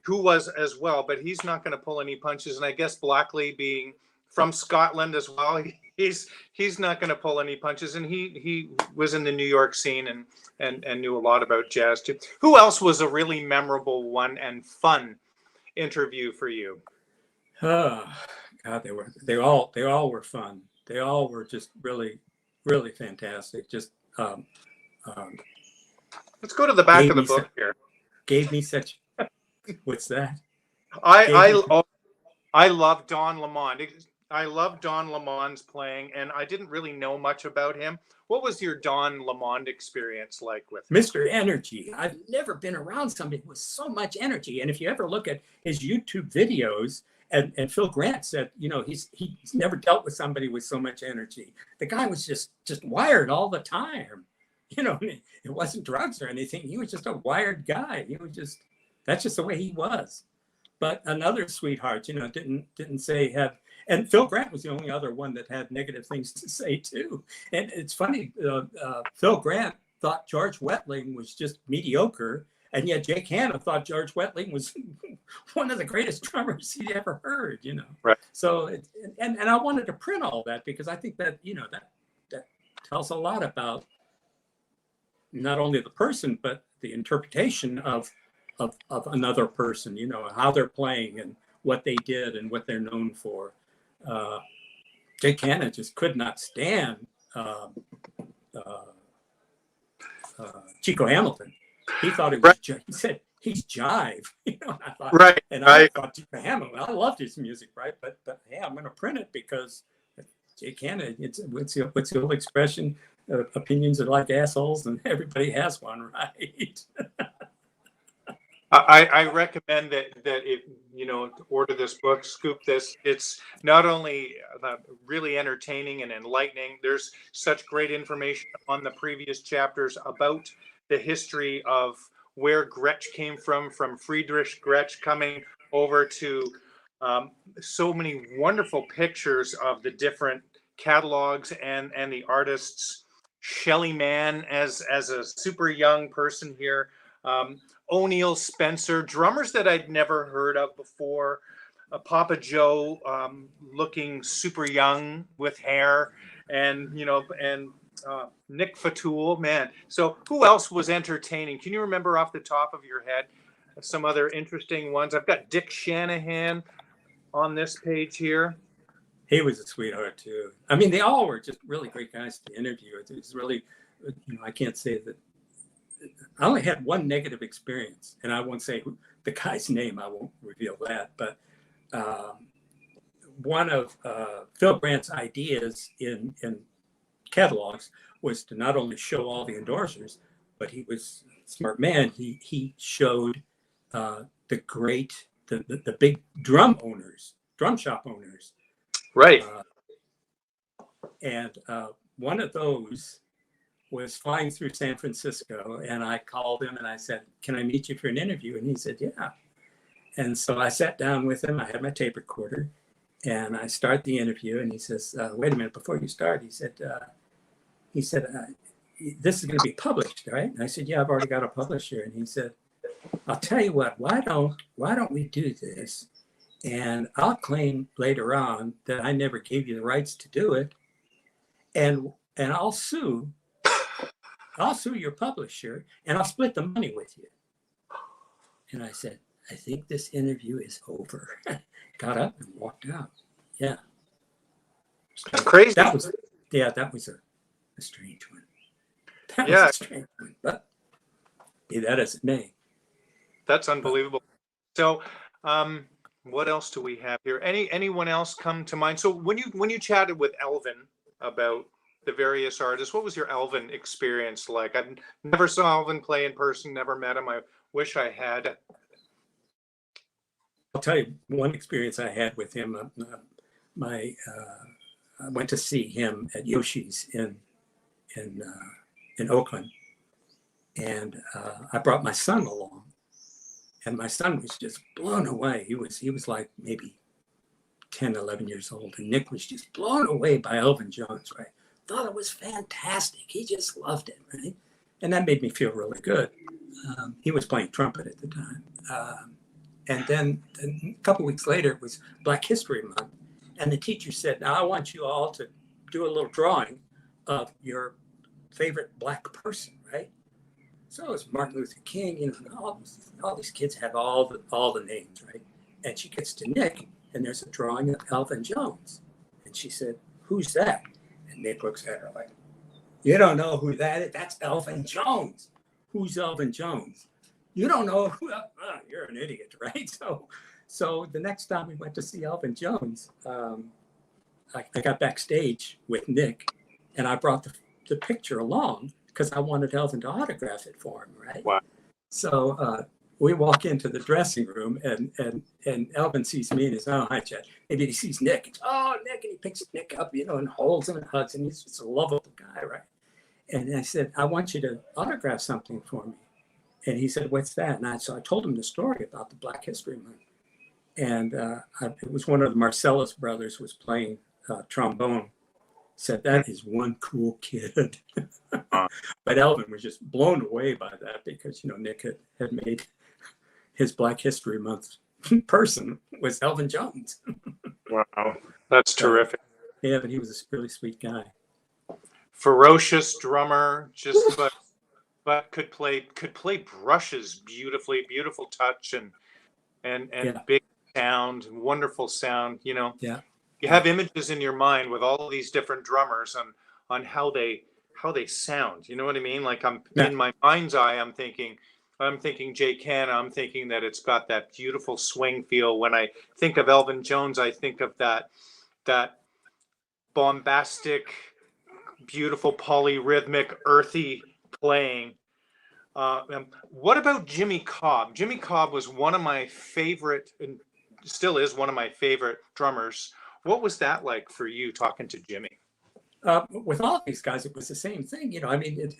who was as well, but he's not going to pull any punches. And I guess Blackley, being from Scotland as well, he's not going to pull any punches. And he was in the New York scene and knew a lot about jazz too. Who else was a really memorable one and fun interview for you? Oh God, they all were fun. They all were just really, really fantastic. Just let's go to the back of the book here. Gave me such. What's that? I love Don Lamont. I love Don Lamont's playing, and I didn't really know much about him. What was your Don Lamont experience like with him? Mr. Energy. I've never been around somebody with so much energy. And if you ever look at his YouTube videos, and Phil Grant said, he's never dealt with somebody with so much energy. The guy was just wired all the time. It wasn't drugs or anything. He was just a wired guy. That's just the way he was. But another sweetheart, didn't say and Phil Grant was the only other one that had negative things to say too. And it's funny, Phil Grant thought George Wettling was just mediocre, and yet Jake Hanna thought George Wettling was one of the greatest drummers he'd ever heard. Right. So and I wanted to print all that, because I think that that tells a lot about not only the person but the interpretation of another person, how they're playing and what they did and what they're known for. Jake Hanna just could not stand Chico Hamilton. He thought it was, Right. he said, he's jive. And I thought, Right. and Right. I thought, man, I loved his music, right? But hey, I'm going to print it because it can. What's the old expression? Opinions are like assholes, and everybody has one, right? I recommend that if to order this book, scoop this. It's not only really entertaining and enlightening. There's such great information on the previous chapters about the history of where Gretsch came from Friedrich Gretsch coming over to so many wonderful pictures of the different catalogs and the artists. Shelly Manne as a super young person here. O'Neill Spencer, drummers that I'd never heard of before. Papa Joe, looking super young with hair, and Nick Fatul, man. So who else was entertaining? Can you remember off the top of your head some other interesting ones? I've got Dick Shanahan on this page here. He was a sweetheart too. I mean, they all were just really great guys to interview. It's really, I can't say that. I only had one negative experience, and I won't say the guy's name. I won't reveal that. But one of Phil Brandt's ideas in catalogs was to not only show all the endorsers, but he was a smart man. He showed the big drum shop owners. Right. And one of those was flying through San Francisco, and I called him and I said, "Can I meet you for an interview?" And he said, "Yeah." And so I sat down with him. I had my tape recorder, and I start the interview. And he says, "Wait a minute, before you start," he said, "This is going to be published, right?" And I said, "Yeah, I've already got a publisher." And he said, "I'll tell you what. Why don't we do this? And I'll claim later on that I never gave you the rights to do it, and I'll sue your publisher, and I'll split the money with you." And I said, "I think this interview is over." Got up and walked out. Yeah. That's crazy. That was a strange one. That was a strange one, but be that as it may. That's unbelievable. So, what else do we have here? Anyone else come to mind? So when you chatted with Alvin about the various artists, what was your Alvin experience like? I never saw Alvin play in person, never met him. I wish I had. I'll tell you one experience I had with him. I went to see him at Yoshi's in Oakland, and I brought my son along. And my son was just blown away. He was like maybe 10, 11 years old. And Nick was just blown away by Alvin Jones, right? Thought it was fantastic. He just loved it, right? And that made me feel really good. He was playing trumpet at the time. And then a couple of weeks later, it was Black History Month. And the teacher said, "Now I want you all to do a little drawing of your favorite Black person," right? So it was Martin Luther King, all these kids have all the names, right? And she gets to Nick, and there's a drawing of Alvin Jones. And she said, "Who's that?" And Nick looks at her like, "You don't know who that is? That's Alvin Jones." "Who's Alvin Jones?" "You don't know who? You're an idiot," right? So the next time we went to see Alvin Jones, I got backstage with Nick, and I brought the picture along, because I wanted Alvin to autograph it for him, right? Wow. So we walk into the dressing room, and Alvin sees me and he's, "Oh, hi, Chet." Maybe he sees Nick. It's, "Oh, Nick," and he picks Nick up, and holds him and hugs him. He's just a lovable guy, right? And I said, "I want you to autograph something for me." And he said, "What's that?" And so I told him the story about the Black History Month. And it was one of the Marcellus brothers was playing trombone. Said, "That is one cool kid." But Alvin was just blown away by that, because Nick had made his Black History Month person was Alvin Jones. Wow, that's terrific. Yeah, but he was a really sweet guy. Ferocious drummer, just but could play brushes beautifully, beautiful touch and big sound, wonderful sound. Yeah. You have images in your mind with all of these different drummers on how they sound. You know what I mean? Like in my mind's eye, I'm thinking, I'm thinking Jay Canna. I'm thinking that it's got that beautiful swing feel. When I think of Alvin Jones, I think of that bombastic, beautiful, polyrhythmic, earthy playing. What about Jimmy Cobb? Jimmy Cobb was one of my favorite, and still is one of my favorite drummers. What was that like for you talking to Jimmy? With all of these guys, it was the same thing. I mean,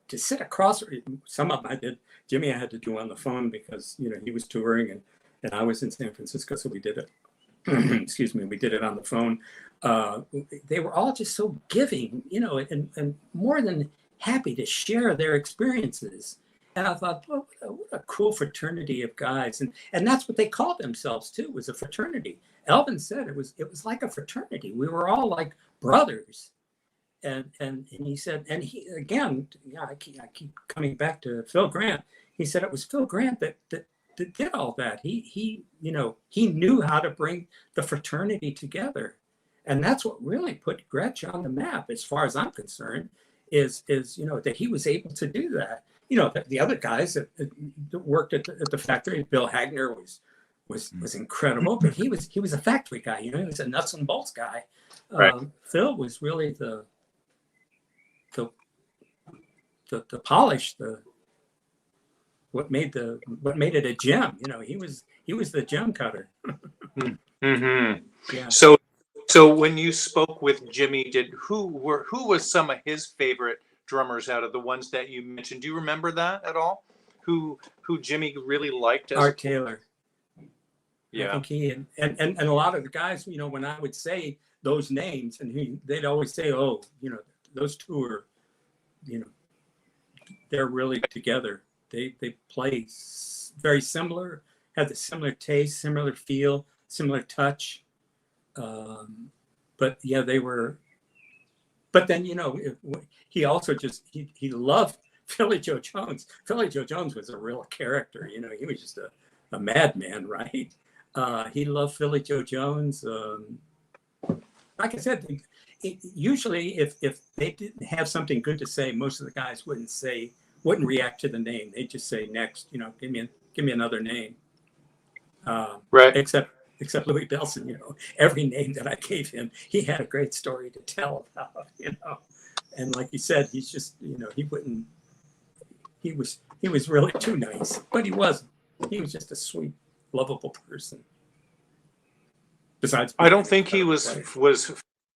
to sit across, some of them I did. Jimmy, I had to do on the phone because, he was touring and I was in San Francisco. So we did it. Excuse me. We did it on the phone. They were all just so giving, and more than happy to share their experiences. And I thought, well, what a cool fraternity of guys. And that's what they called themselves too, was a fraternity. Alvin said it was like a fraternity. We were all like brothers. And he said, and he, again, I keep coming back to Phil Grant. He said it was Phil Grant that did all that. He knew how to bring the fraternity together. And that's what really put Gretch on the map, as far as I'm concerned, is that he was able to do that. The other guys that worked at the factory, Bill Hagner was incredible, but he was a factory guy. He was a nuts and bolts guy. Right. Phil was really the polish, what made it a gem. He was the gem cutter. Mm-hmm. Yeah. So when you spoke with Jimmy, who was some of his favorite drummers out of the ones that you mentioned? Do you remember that at all? Who Jimmy really liked? Art Taylor. Yeah. I think he and a lot of the guys, when I would say those names, and they'd always say, "Oh, those two are, they're really together. They play very similar, have the similar taste, similar feel, similar touch." But yeah, they were. But then he also he loved Philly Joe Jones. Philly Joe Jones was a real character. He was just a madman, right? He loved Philly Joe Jones. Like I said, usually if they didn't have something good to say, most of the guys wouldn't react to the name. They'd just say, "Next, give me another name." Right. Except Louis Bellson, every name that I gave him, he had a great story to tell about, And like you said, he's just, he was really too nice, but he wasn't. He was just a sweet, lovable person. Besides, I don't think he was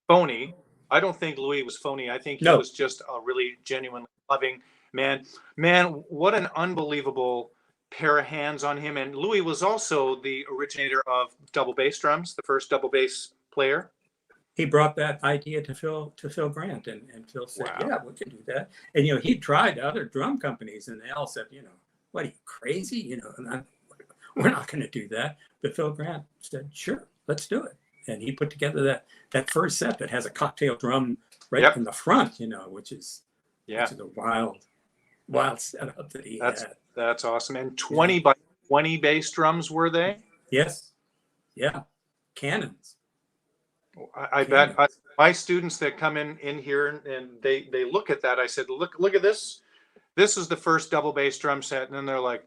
phony. I don't think Louis was phony. I think he was just a really genuinely loving man. Man, what an unbelievable pair of hands on him. And Louis was also the originator of double bass drums, the first double bass player. He brought that idea to Phil Grant, and Phil said, "Wow. Yeah, we can do that." And he tried other drum companies, and they all said, "What, are you crazy? We're not going to do that." But Phil Grant said, "Sure, let's do it." And he put together that first set that has a cocktail drum right in the front, which is a wild setup that he had. That's awesome. And 20 by 20 bass drums, were they? Yes. Yeah. Cannons. I bet my students that come in here and they look at that, I said, look at this. This is the first double bass drum set. And then they're like,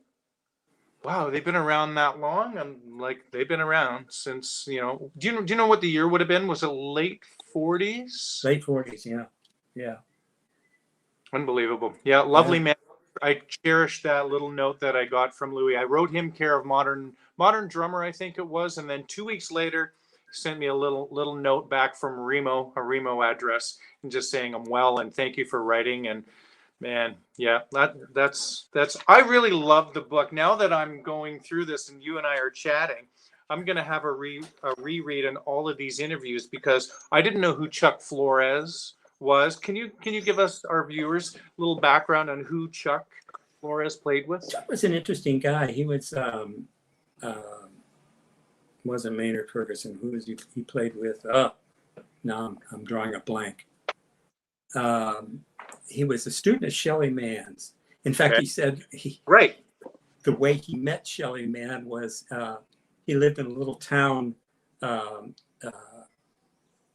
wow, they've been around that long? I'm like, they've been around since, do you know what the year would have been? Was it late 40s? Late 40s, yeah. Yeah. Unbelievable. Yeah, lovely man. I cherish that little note that I got from Louis. I wrote him care of modern drummer, I think it was, and then 2 weeks later, sent me a little note back from Remo, a Remo address, and just saying I'm well and thank you for writing. And man, yeah, that's. I really love the book. Now that I'm going through this and you and I are chatting, I'm gonna have a reread on all of these interviews because I didn't know who Chuck Flores was. Can you give us, our viewers, a little background on who Chuck Flores played with? Chuck was an interesting guy. He was wasn't Maynard Ferguson. Who was he played with? Now I'm drawing a blank. He was a student of Shelly Mann's. In fact, he said the way he met Shelly Mann was he lived in a little town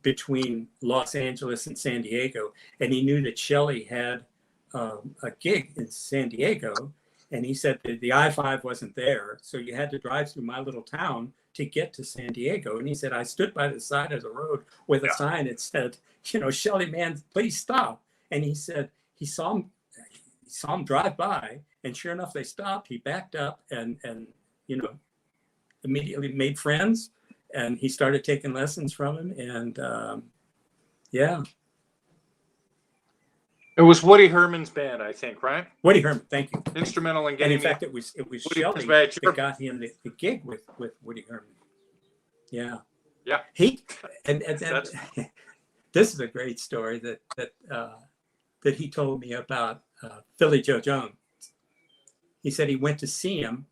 between Los Angeles and San Diego, and he knew that Shelly had a gig in San Diego, And he said the I-5 wasn't there, so you had to drive through my little town to get to San Diego. And he said, I stood by the side of the road with a sign that said, Shelley, man, please stop. And he said he saw him drive by, and sure enough, they stopped. He backed up and immediately made friends, and he started taking lessons from him. And yeah. It was Woody Herman's band, I think, right? Woody Herman, thank you. Instrumental in getting. And in fact, it was Shelley that got him the gig with Woody Herman. Yeah. Yeah. And this is a great story that he told me about Philly Joe Jones. He said he went to see him,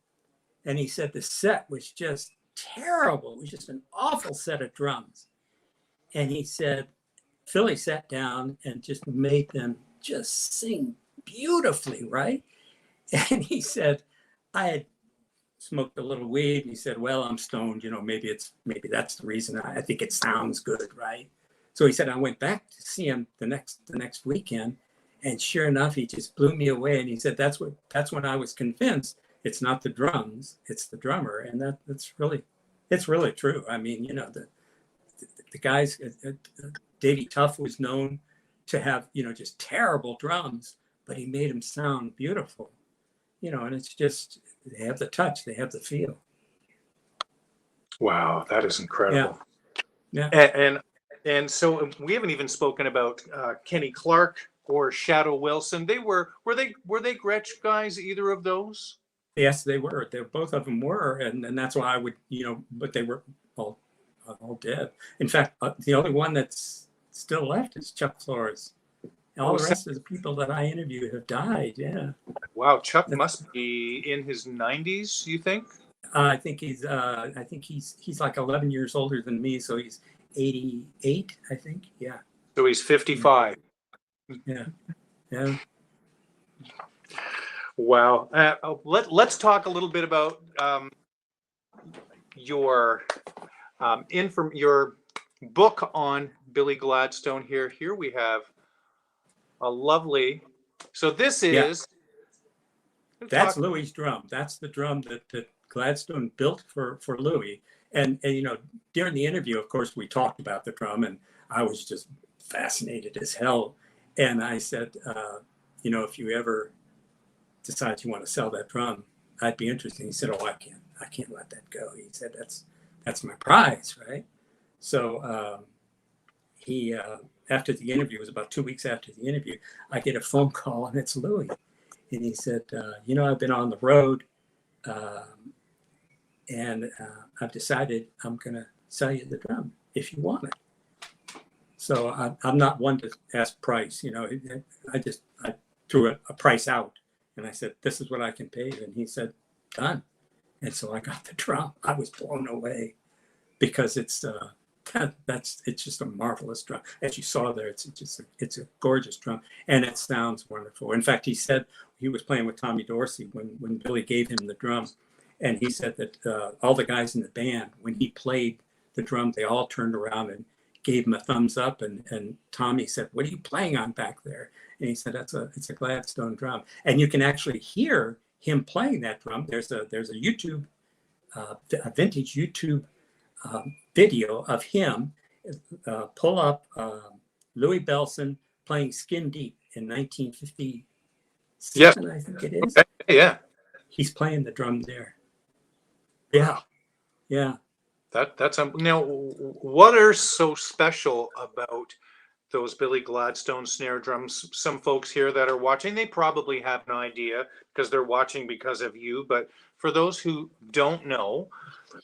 and he said the set was just terrible. It was just an awful set of drums. And he said Philly sat down and just made them just sing beautifully, right? And he said, I had smoked a little weed, and he said, well, I'm stoned, maybe that's the reason. I think it sounds good, right? So he said, I went back to see him the next weekend, and sure enough, he just blew me away. And he said, that's when I was convinced it's not the drums, it's the drummer. And it's really true. I mean, the guys, Davey Tuff was known to have, just terrible drums, but he made them sound beautiful, and it's just, they have the touch, they have the feel. Wow, that is incredible. Yeah. And so we haven't even spoken about Kenny Clark or Shadow Wilson. Were they Gretsch guys, either of those? Yes, they were. Both of them were, and that's why I would, but they were all dead. In fact, the only one that's still left is Chuck Flores. All the rest of the people that I interviewed have died. Yeah. Wow, Chuck must be in his 90s. You think? I think he's like 11 years older than me, so he's 88. I think. Yeah. So he's 55. Yeah. Wow. Let's talk a little bit about your your book on Billy Gladstone. Here we have a lovely. So this is. That's Louis's drum. That's the drum that Gladstone built for Louis. And during the interview, of course, we talked about the drum, and I was just fascinated as hell. And I said, if you ever decide you want to sell that drum, I'd be interested. He said, oh, I can't let that go. He said, that's my prize, right? So he, after the interview, it was about 2 weeks after the interview, I get a phone call, and it's Louis. And he said, I've been on the road, and I've decided I'm going to sell you the drum if you want it. So I'm not one to ask price. I threw a price out, and I said, this is what I can pay you. And he said, done. And so I got the drum. I was blown away because it's just a marvelous drum. As you saw there, it's a gorgeous drum, and it sounds wonderful. In fact, he said he was playing with Tommy Dorsey when Billy gave him the drum, and he said that all the guys in the band, when he played the drum, they all turned around and gave him a thumbs up, and Tommy said, what are you playing on back there? And he said, it's a Gladstone drum. And you can actually hear him playing that drum. There's a YouTube, a vintage YouTube video of him. Pull up Louis Bellson playing Skin Deep in 1957, yes. I think it is. Okay. Yeah. He's playing the drum there. Yeah. Yeah. That's now, what are so special about those Billy Gladstone snare drums? Some folks here that are watching, they probably have an idea because they're watching because of you. But for those who don't know,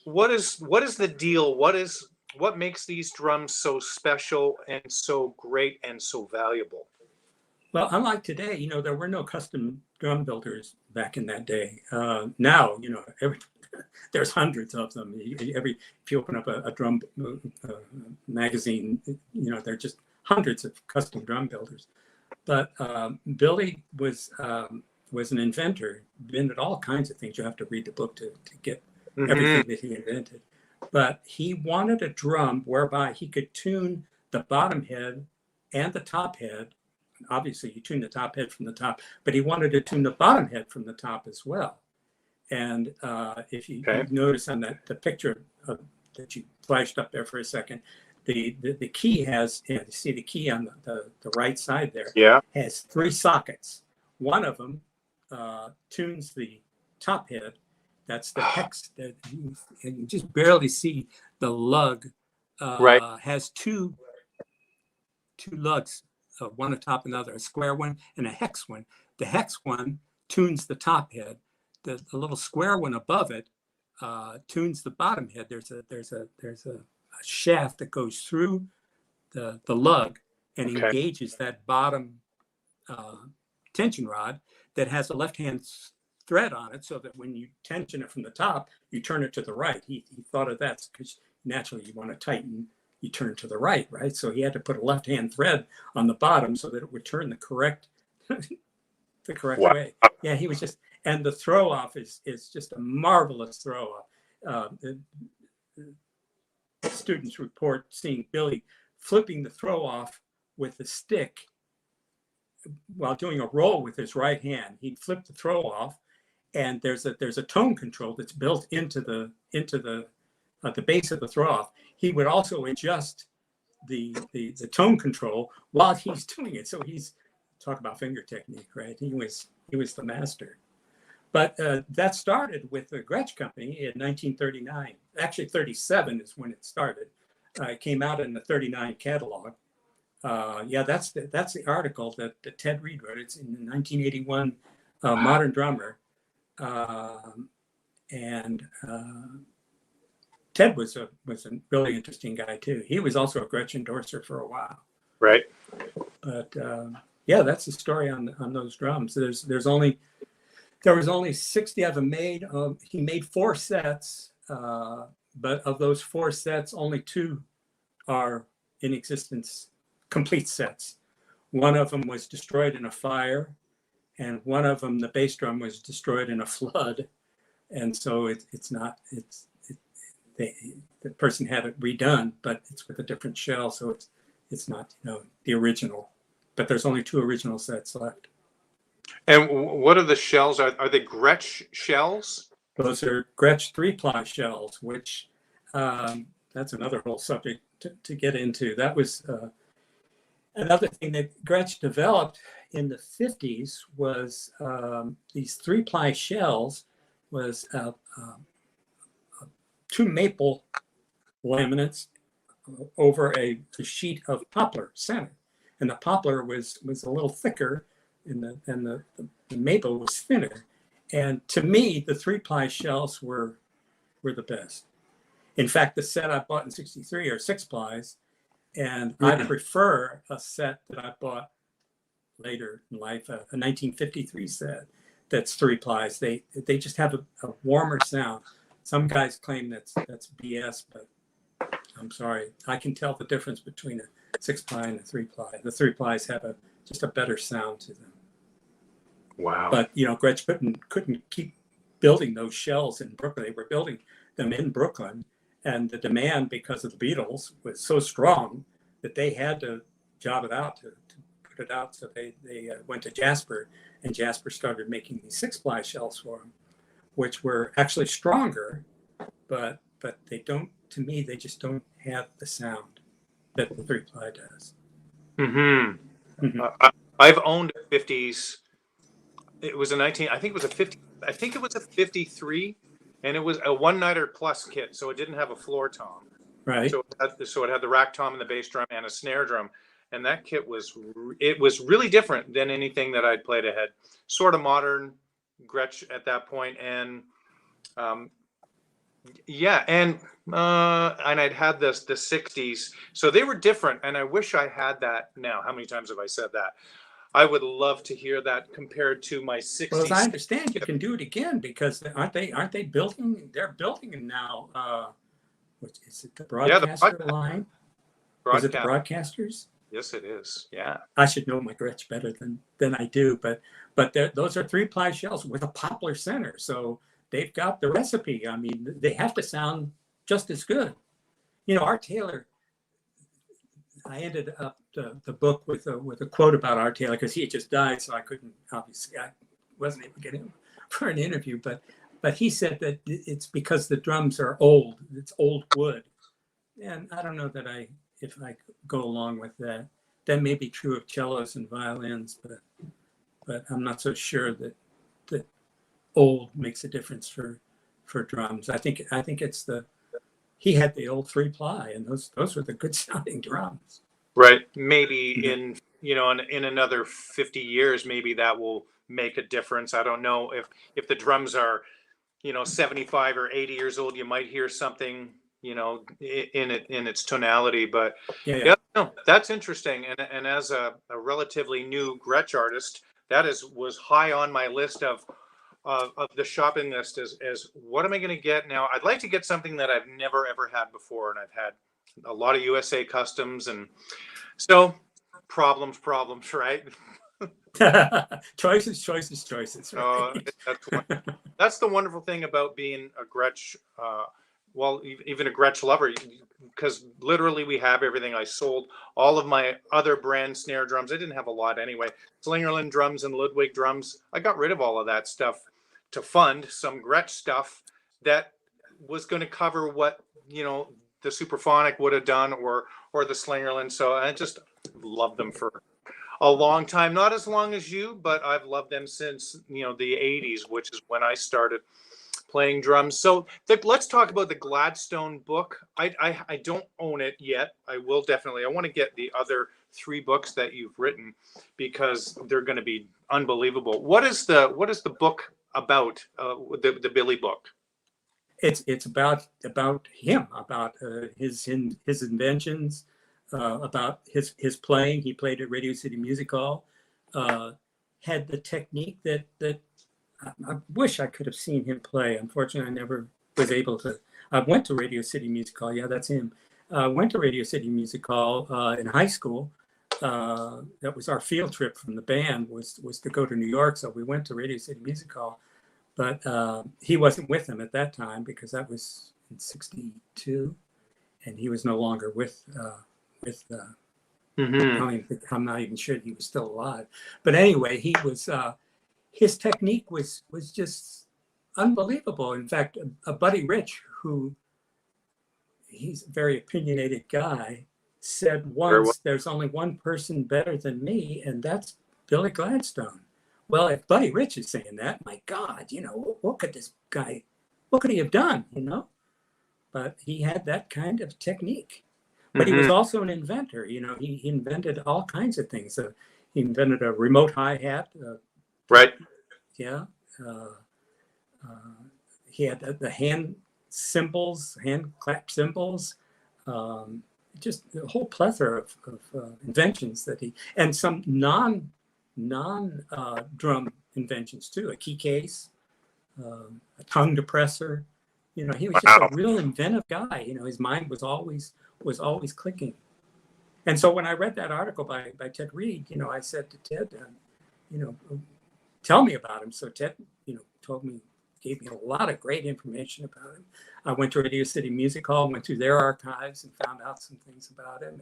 what is the deal? What makes these drums so special and so great and so valuable? Well, unlike today, there were no custom drum builders back in that day. Now, there's hundreds of them. If you open up a drum magazine, there are just hundreds of custom drum builders. But Billy was an inventor, invented all kinds of things. You have to read the book to get everything that he invented. But he wanted a drum whereby he could tune the bottom head and the top head, obviously you tune the top head from the top, but he wanted to tune the bottom head from the top as well. And if you notice on the picture that you flashed up there for a second, the key has, you see the key on the right side there, has 3 sockets. One of them tunes the top head. That's the hex, and you just barely see the lug. Has two lugs, one atop another, a square one and a hex one. The hex one tunes the top head. The little square one above it tunes the bottom head. There's a shaft that goes through the lug and engages that bottom tension rod that has a left-hand thread on it, so that when you tension it from the top, you turn it to the right. He thought of that because naturally you want to tighten, you turn to the right, right? So he had to put a left-hand thread on the bottom so that it would turn the correct way. Yeah, he was just, and the throw off is just a marvelous throw off. Students report seeing Billy flipping the throw off with the stick while doing a roll with his right hand. He'd flip the throw off, and there's a tone control that's built into the base of the throw off. He would also adjust the tone control while he's doing it. So he's, talk about finger technique, right? He was the master. But that started with the Gretsch Company in 1939. Actually, 37 is when it started. It came out in the 39 catalog. That's the article that Ted Reed wrote. It's in the 1981 Modern Drummer. Ted was a really interesting guy too. He was also a Gretsch endorser for a while. Right. But that's the story on those drums. There was only 60 of them made. He made 4 sets, but of those 4 sets, only 2 are in existence, complete sets. One of them was destroyed in a fire, and one of them, the bass drum, was destroyed in a flood. And so the person had it redone, but it's with a different shell, so it's not the original. But there's only 2 original sets left. And what are the shells? Are they Gretch shells? Those are Gretsch 3-ply shells, which that's another whole subject to get into. That was another thing that Gretsch developed in the 50s was these 3-ply shells was 2 maple laminates over a sheet of poplar center. And the poplar was a little thicker, and the maple was thinner. And to me, the 3-ply shells were the best. In fact, the set I bought in '63 are 6-plies, and I prefer a set that I bought later in life, a 1953 set that's 3-plies. They just have a warmer sound. Some guys claim that's BS, but I'm sorry. I can tell the difference between a 6-ply and a 3-ply. The 3-plies have just a better sound to them. Wow. But Gretsch couldn't keep building those shells in Brooklyn. They were building them in Brooklyn, and the demand because of the Beatles was so strong that they had to job it out to put it out. So they went to Jasper, and Jasper started making these 6-ply shells for them, which were actually stronger, but they don't. To me, they just don't have the sound that the 3-ply does. Mm-hmm. Mm-hmm. I've owned a 50s. It was I think it was a 50. I think it was a 53, and it was a 1-nighter plus kit, so it didn't have a floor tom. Right. So it had the rack tom and the bass drum and a snare drum, and that kit was really different than anything that I'd played ahead. Sort of modern Gretsch at that point, and and I'd had the 60s, so they were different, and I wish I had that now. How many times have I said that? I would love to hear that compared to my 60s. Well, as I understand, you can do it again, because aren't they building? They're building it now. Is it the broadcaster line? Is it the broadcasters? Yes, it is. Yeah. I should know my Gretsch better than I do, but those are 3-ply shells with a poplar center, so they've got the recipe. I mean, they have to sound just as good. Art Taylor, I ended up the book with a quote about Art Taylor, because he had just died, so I couldn't, obviously I wasn't able to get him for an interview, but he said that it's because the drums are old, it's old wood. And I don't know that if I go along with that. That may be true of cellos and violins, but I'm not so sure that old makes a difference for drums. I think it's he had the old 3-ply, and those were the good sounding drums. Right. Maybe in another 50 years, maybe that will make a difference. I don't know if the drums are 75 or 80 years old, you might hear something in its tonality. But Yeah. no, that's interesting. And as a relatively new Gretsch artist, that was high on my list of the shopping list as what am I going to get now? I'd like to get something that I've never ever had before, and I've had a lot of USA customs, and so problems, right? choices, right? That's the wonderful thing about being a Gretsch, even a Gretsch lover, because literally we have everything. I sold all of my other brand snare drums. I didn't have a lot anyway. Slingerland drums and Ludwig drums. I got rid of all of that stuff to fund some Gretsch stuff that was going to cover what the Superphonic would have done, or the Slingerland. So I just loved them for a long time. Not as long as you, but I've loved them since the 80s, which is when I started playing drums. So let's talk about the Gladstone book. I don't own it yet. I will definitely. I want to get the other 3 books that you've written, because they're going to be unbelievable. What is the book about? The Billy book. It's about him, about his inventions, about his playing. He played at Radio City Music Hall. Had the technique that I wish I could have seen him play. Unfortunately, I never was able to. I went to Radio City Music Hall. Yeah, that's him. Went to Radio City Music Hall in high school. That was our field trip from the band, was to go to New York. So we went to Radio City Music Hall, but he wasn't with them at that time, because that was in '62, and he was no longer with. I'm not even sure he was still alive. But anyway, he was. His technique was just unbelievable. In fact, a Buddy Rich, who he's a very opinionated guy, said once, "There's only one person better than me, and that's Billy Gladstone." Well, if Buddy Rich is saying that, my God, what could he have done, But he had that kind of technique. But he was also an inventor. He invented all kinds of things. He invented a remote hi-hat. Right. Yeah. He had the hand cymbals, hand clap cymbals. Just a whole plethora of inventions and some non drum inventions too. A key case, a tongue depressor. He was just a real inventive guy. His mind was always clicking. And so when I read that article by Ted Reed, I said to Ted, tell me about him. So Ted, gave me a lot of great information about him. I went to Radio City Music Hall, went through their archives, and found out some things about him.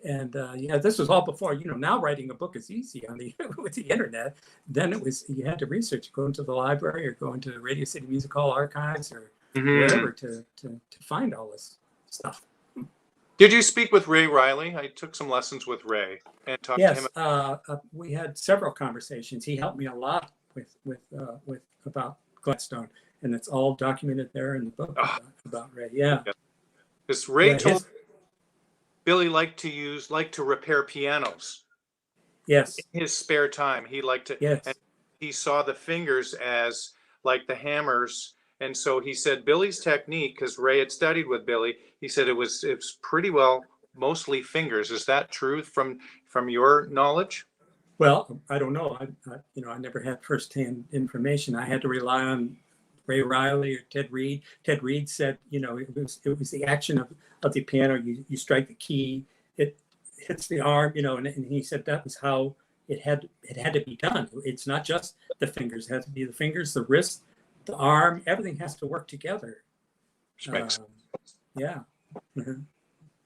And this was all before, now writing a book is easy with the internet. Then you had to research, go into the library or go into the Radio City Music Hall archives or wherever to find all this stuff. Did you speak with Ray Riley? I took some lessons with Ray and talked to him. Yes, we had several conversations. He helped me a lot with about Gladstone, and it's all documented there in the book about Ray. Yeah, because Ray told Billy liked to repair pianos. Yes, in his spare time, he liked to. Yes, and he saw the fingers as like the hammers. And so he said Billy's technique, because Ray had studied with Billy, he said it was pretty well mostly fingers. Is that true from your knowledge? Well, I don't know. I never had firsthand information. I had to rely on Ray Riley or Ted Reed. Ted Reed said, it was the action of the piano. You strike the key, it hits the arm, and he said that was how it had to be done. It's not just the fingers. It has to be the fingers, the wrist, the arm, everything has to work together. Yeah. Mm-hmm.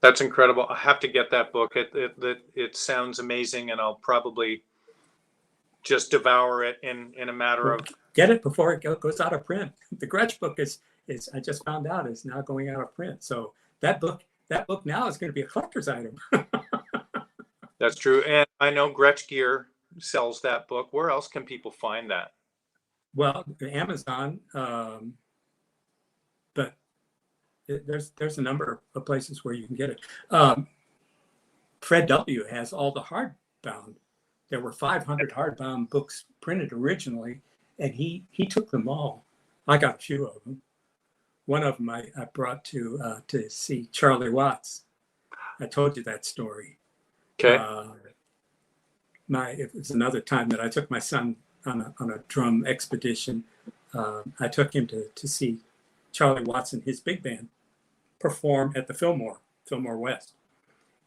That's incredible. I have to get that book. It sounds amazing, and I'll probably just devour it in a matter Well, of. get it before it goes out of print. The Gretch book is I just found out is now going out of print. So that book now is going to be a collector's item. That's true, and I know Gretch Gear sells that book. Where else can people find that? Well, Amazon, but there's a number of places where you can get it. Fred W. has all the hardbound. There were 500 hardbound books printed originally, and he took them all. I got a few of them. One of them I brought to see Charlie Watts. I told you that story. Okay. It was another time that I took my son on a drum expedition. I took him to see Charlie Watts and his big band perform at the Fillmore West.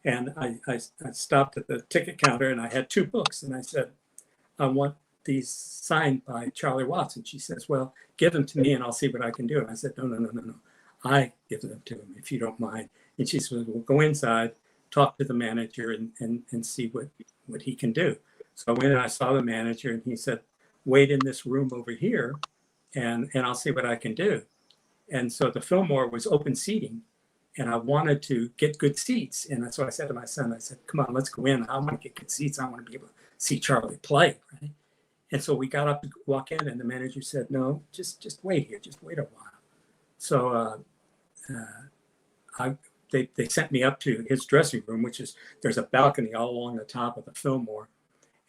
And I stopped at the ticket counter and I had 2 books. And I said, I want these signed by Charlie Watts. And she says, well, give them to me and I'll see what I can do. And I said, no. I give them to him if you don't mind. And she said, well, go inside, talk to the manager and see what he can do. So I went and I saw the manager and he said, wait in this room over here and I'll see what I can do. And so the Fillmore was open seating and I wanted to get good seats. And so I said to my son, I said, come on, let's go in. I want to get good seats. I want to be able to see Charlie play, right? And so we got up to walk in and the manager said, no, just wait here. Just wait a while. So they sent me up to his dressing room, which is, there's a balcony all along the top of the Fillmore.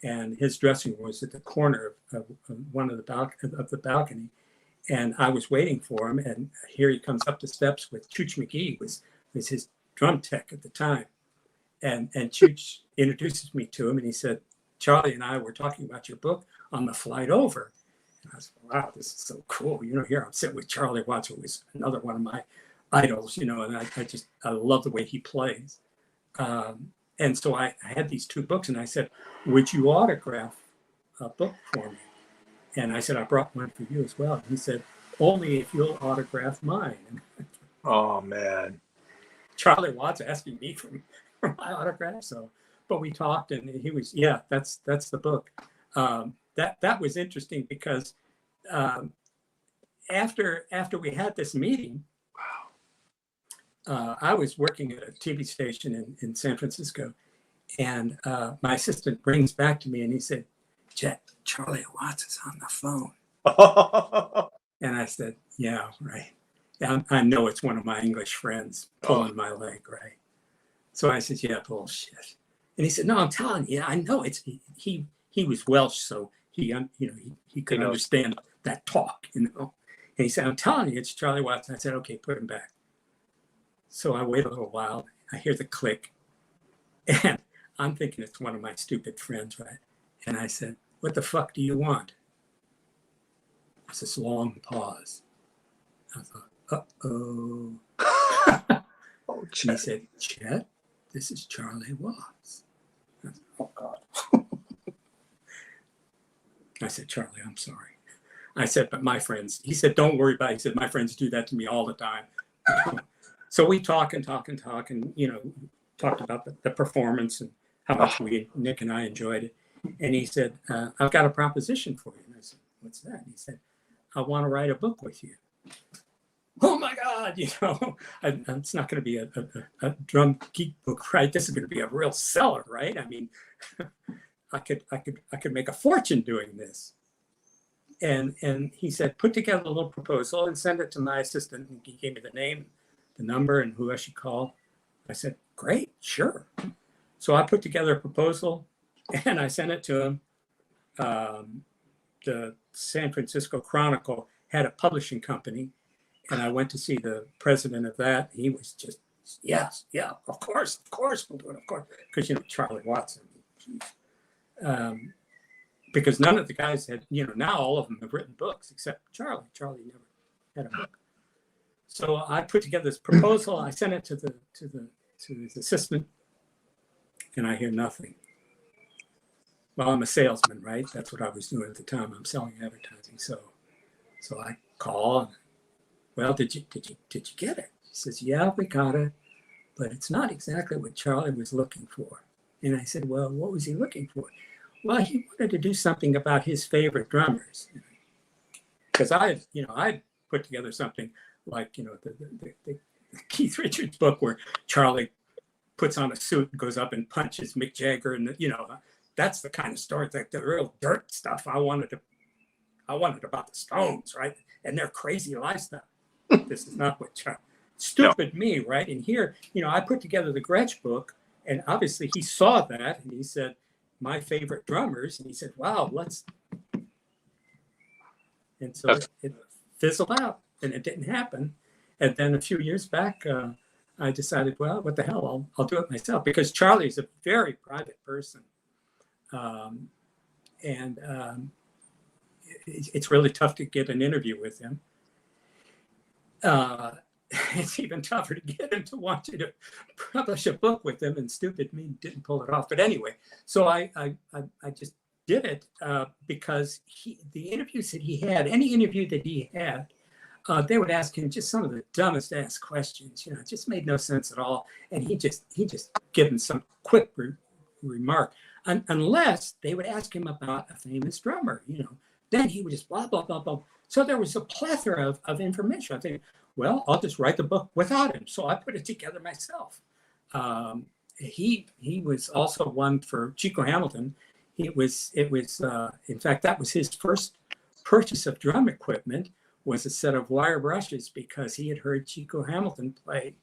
And his dressing room was at the corner of one of the balcony. And I was waiting for him. And here he comes up the steps with Chooch McGee, was his drum tech at the time. And Chooch introduces me to him and he said, Charlie and I were talking about your book on the flight over. And I was, wow, this is so cool. Here I'm sitting with Charlie Watts, who was another one of my idols, and I love the way he plays. And so I had these 2 books and I said, would you autograph a book for me? And I said, I brought one for you as well. And he said, only if you'll autograph mine. Oh, man. Charlie Watts asking me for my autograph. So, but we talked and he was, yeah, that's the book. That was interesting because after we had this meeting, I was working at a TV station in San Francisco, and my assistant brings back to me and he said, Chet, Charlie Watts is on the phone. And I said, yeah, right. Yeah, I know it's one of my English friends pulling my leg, right? So I said, yeah, bullshit. And he said, no, I'm telling you, I know it's he was Welsh, so he could understand that talk, And he said, I'm telling you, it's Charlie Watts. And I said, okay, put him back. So I wait a little while. I hear the click, and I'm thinking it's one of my stupid friends, right? And I said, what the fuck do you want? There's this long pause. I thought, uh-oh. Oh, And he said, Chet, this is Charlie Watts. I said, oh, God. I said, Charlie, I'm sorry. I said, but my friends, he said, don't worry about it. He said, my friends do that to me all the time. So we talk and talked about the performance and how much Nick and I enjoyed it. And he said, I've got a proposition for you. And I said, what's that? And he said, I want to write a book with you. Oh my God, it's not going to be a drum geek book, right? This is going to be a real seller, right? I mean, I could make a fortune doing this. And he said, put together a little proposal and send it to my assistant. And he gave me the name, the number, and who I should call. I said, great, sure. So I put together a proposal and I sent it to him. The San Francisco Chronicle had a publishing company, and I went to see the president of that. He was just, yes, yeah, of course, we'll do it, of course. Because, Charlie Watson. Because none of the guys had, now all of them have written books except Charlie. Charlie never had a book. So I put together this proposal. I sent it to his assistant, and I hear nothing. Well, I'm a salesman, right? That's what I was doing at the time. I'm selling advertising. So I call. Well, did you get it? He says, yeah, we got it. but it's not exactly what Charlie was looking for. And I said, well, what was he looking for? Well, he wanted to do something about his favorite drummers. Because I put together something like, the Keith Richards book where Charlie puts on a suit and goes up and punches Mick Jagger. And, that's the kind of story, like the real dirt stuff I wanted about the Stones, right? And their crazy lifestyle. This is not what Charlie, stupid me, right? And here, I put together the Gretsch book, and obviously he saw that and he said, my favorite drummers. And he said, wow, let's. And so it fizzled out and it didn't happen. And then a few years back, I decided, well, what the hell, I'll do it myself, because Charlie's a very private person. It's really tough to get an interview with him. It's even tougher to get him to want you to publish a book with him, and stupid me didn't pull it off. But anyway, so I just did it because the interviews that he had, any interview that he had, they would ask him just some of the dumbest ass questions. It just made no sense at all, and he just give him some quick remark, unless they would ask him about a famous drummer. Then he would just blah blah blah blah. So there was a plethora of information. I think, well, I'll just write the book without him. So I put it together myself. He was also one for Chico Hamilton. It was in fact, that was his first purchase of drum equipment, was a set of wire brushes, because he had heard Chico Hamilton play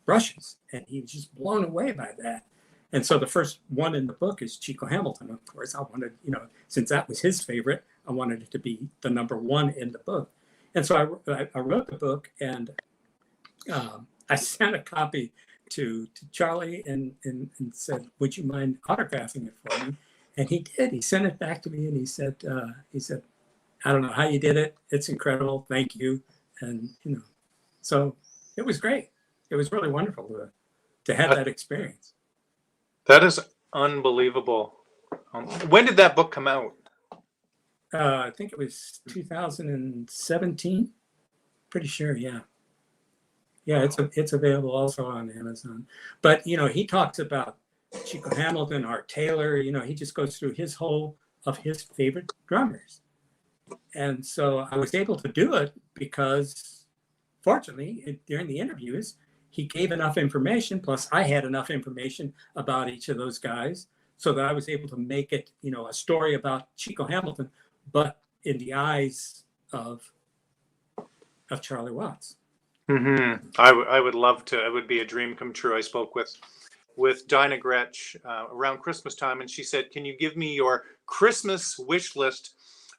brushes and he was just blown away by that. And so the first one in the book is Chico Hamilton. Of course, I wanted, since that was his favorite, I wanted it to be the number one in the book. And so I wrote the book, and I sent a copy to Charlie and said, would you mind autographing it for me? And he did. He sent it back to me, and he said, I don't know how you did it. It's incredible. Thank you. And, so it was great. It was really wonderful to have that experience. That is unbelievable. When did that book come out? I think it was 2017. Pretty sure, yeah. Yeah, it's available also on Amazon. But, he talks about Chico Hamilton, Art Taylor. He just goes through his whole of his favorite drummers. And so I was able to do it because, fortunately, during the interviews, he gave enough information, plus I had enough information about each of those guys, so that I was able to make it, a story about Chico Hamilton, but in the eyes of Charlie Watts. Mm-hmm. I would love to. It would be a dream come true. I spoke with Dinah Gretch around Christmas time, and she said, "Can you give me your Christmas wish list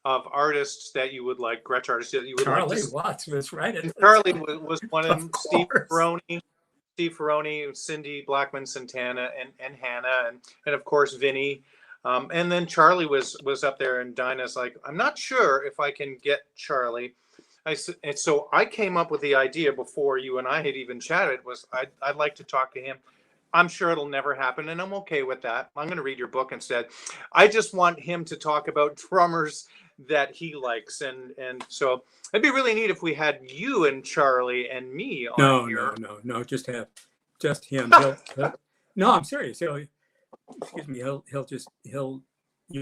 of artists that you would like, Gretsch artists that you would like to see?" Charlie Watts was right. And Charlie was one of them. Steve Ferroni, Cindy Blackman Santana, and Hannah, and of course Vinny. And then Charlie was up there, and Dinah's like, I'm not sure if I can get Charlie. And so I came up with the idea before you and I had even chatted, was I'd like to talk to him. I'm sure it'll never happen, and I'm okay with that. I'm going to read your book instead. I just want him to talk about drummers that he likes, and so it'd be really neat if we had you and Charlie and me on here. No, just him. No, I'm serious. You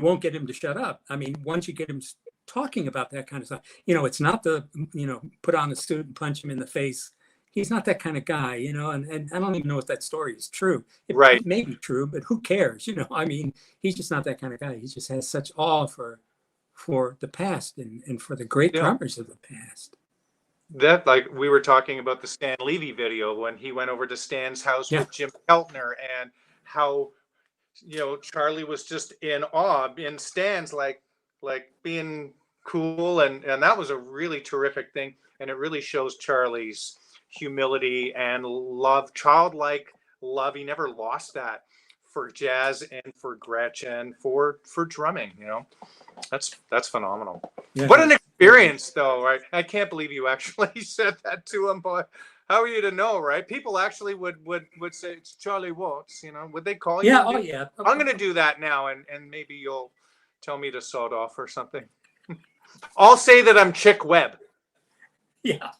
won't get him to shut up. I mean, once you get him talking about that kind of stuff, it's not put on a suit and punch him in the face. He's not that kind of guy, and I don't even know if that story is true. It may be true, but who cares? I mean, he's just not that kind of guy. He just has such awe for the past and for the great drummers of the past. That, like we were talking about the Stan Levy video when he went over to Stan's house with Jim Keltner, and how Charlie was just in awe, in Stan's like being cool, and that was a really terrific thing, and it really shows Charlie's humility and love, childlike love. He never lost that for jazz and for Gretsch and for drumming. That's phenomenal. Yeah. What an experience, though, right? I can't believe you actually said that to him, but how are you to know, right? People actually would say it's Charlie Watts, would they call you? Yeah, yeah. Okay. I'm going to do that now, and maybe you'll tell me to sawed off or something. I'll say that I'm Chick Webb. Yeah.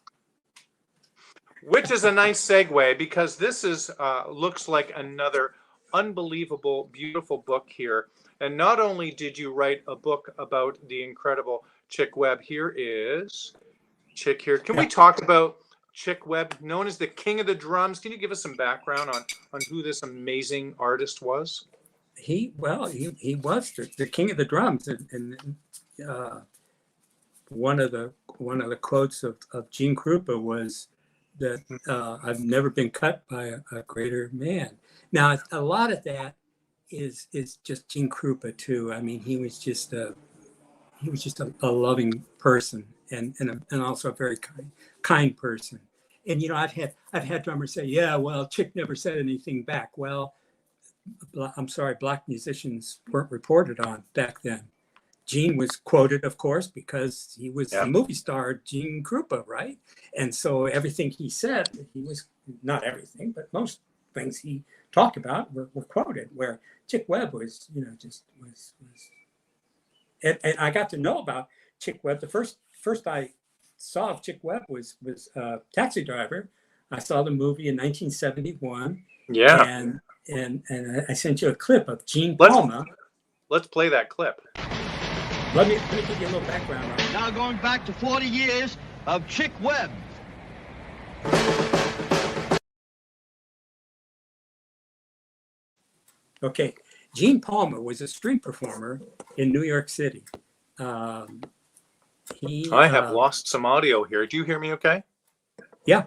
Which is a nice segue, because this is looks like another unbelievable, beautiful book here. And not only did you write a book about the incredible Chick Webb, here is Chick here. Can we talk about Chick Webb, known as the King of the Drums? Can you give us some background on who this amazing artist was? He was the king of the drums, and one of the quotes of Gene Krupa was that I've never been cut by a greater man. Now, a lot of that is just Gene Krupa too. I mean, he was just a loving person, and also a very kind person. And I've had drummers say, yeah, well, Chick never said anything back. Well, I'm sorry, black musicians weren't reported on back then. Gene was quoted, of course, because he was the movie star, Gene Krupa, right? And so everything he said, he was, not everything, but most things he talked about were quoted, where Chick Webb was, just was. And I got to know about Chick Webb. The first I saw of Chick Webb was Taxi Driver. I saw the movie in 1971. Yeah. And I sent you a clip of Gene Palma. Let's play that clip. Let me give you a little background on it. Now going back to 40 years of Chick Webb. Okay, Gene Palma was a street performer in New York City. I have lost some audio here. Do you hear me okay? Yeah.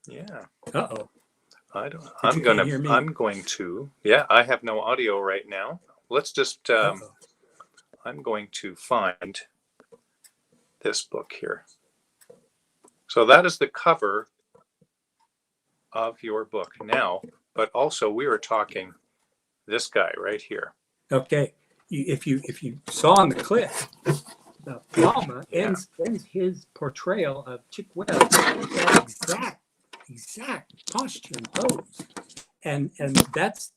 Yeah. Uh-oh. I'm going to. Yeah, I have no audio right now. Let's just I'm going to find this book here. So that is the cover of your book now, but also we were talking this guy right here. Okay. If you saw on the clip, Palma ends his portrayal of Chick Webb with that exact posture and pose. And that's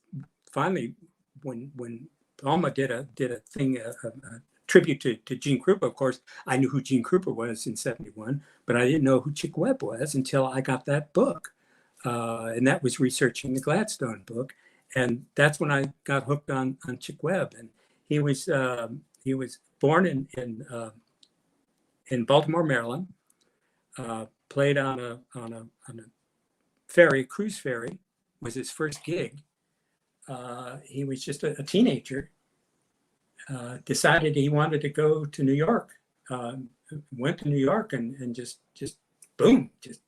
finally when Palma did a thing, a tribute to Gene Krupa. Of course, I knew who Gene Krupa was in '71, but I didn't know who Chick Webb was until I got that book. And that was researching the Gladstone book. And that's when I got hooked on Chick Webb. And he was born in Baltimore, Maryland, played on a ferry, cruise ferry, was his first gig. He was just a teenager, decided he wanted to go to New York, went to New York and just boom, just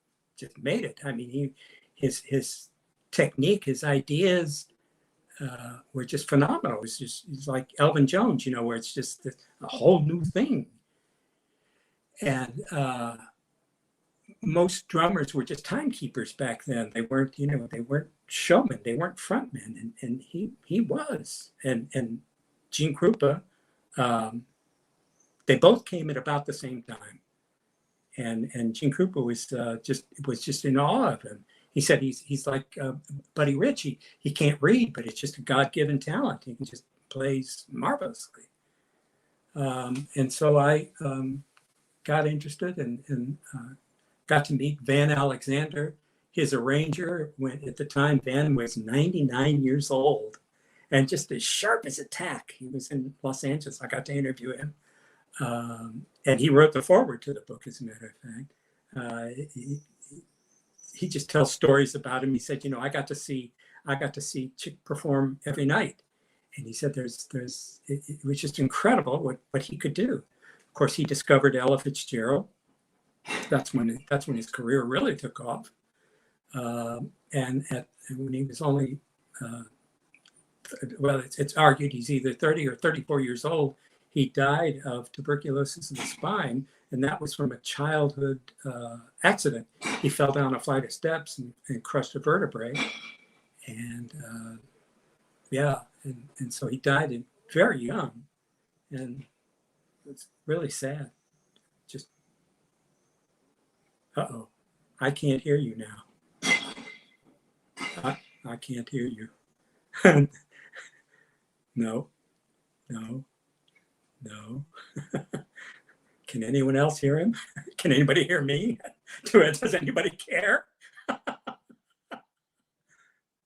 made it. I mean, his technique, his ideas were just phenomenal. It's like Alvin Jones, where it's just a whole new thing. And most drummers were just timekeepers back then. They weren't, they weren't showmen, they weren't frontmen, and he was. And Gene Krupa, they both came at about the same time. And Gene Krupa was just in awe of him. He said he's like Buddy Rich. He can't read, but it's just a God-given talent. He just plays marvelously. And so I got interested and got to meet Van Alexander, his arranger. When at the time Van was 99 years old, and just as sharp as a tack. He was in Los Angeles. I got to interview him, and he wrote the foreword to the book. As a matter of fact, he just tells stories about him. He said, I got to see Chick perform every night, and he said it was just incredible what he could do. Of course, he discovered Ella Fitzgerald. That's when his career really took off. And when he was only, it's argued he's either 30 or 34 years old, he died of tuberculosis of the spine, and that was from a childhood accident. He fell down a flight of steps and crushed a vertebrae, and and so he died very young, and it's really sad. Just I can't hear you now. I can't hear you. No. Can anyone else hear him? Can anybody hear me? Does anybody care?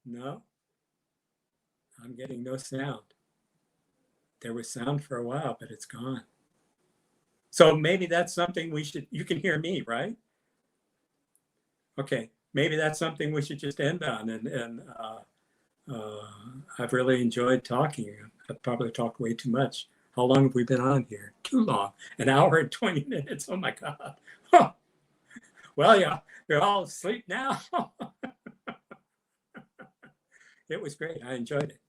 No, I'm getting no sound. There was sound for a while, but it's gone. So maybe that's something you can hear me, right? Okay, maybe that's something we should just end on. And I've really enjoyed talking. I've probably talked way too much. How long have we been on here? Too long. An hour and 20 minutes. Oh my God. Huh. Well, yeah, you're all asleep now. It was great. I enjoyed it.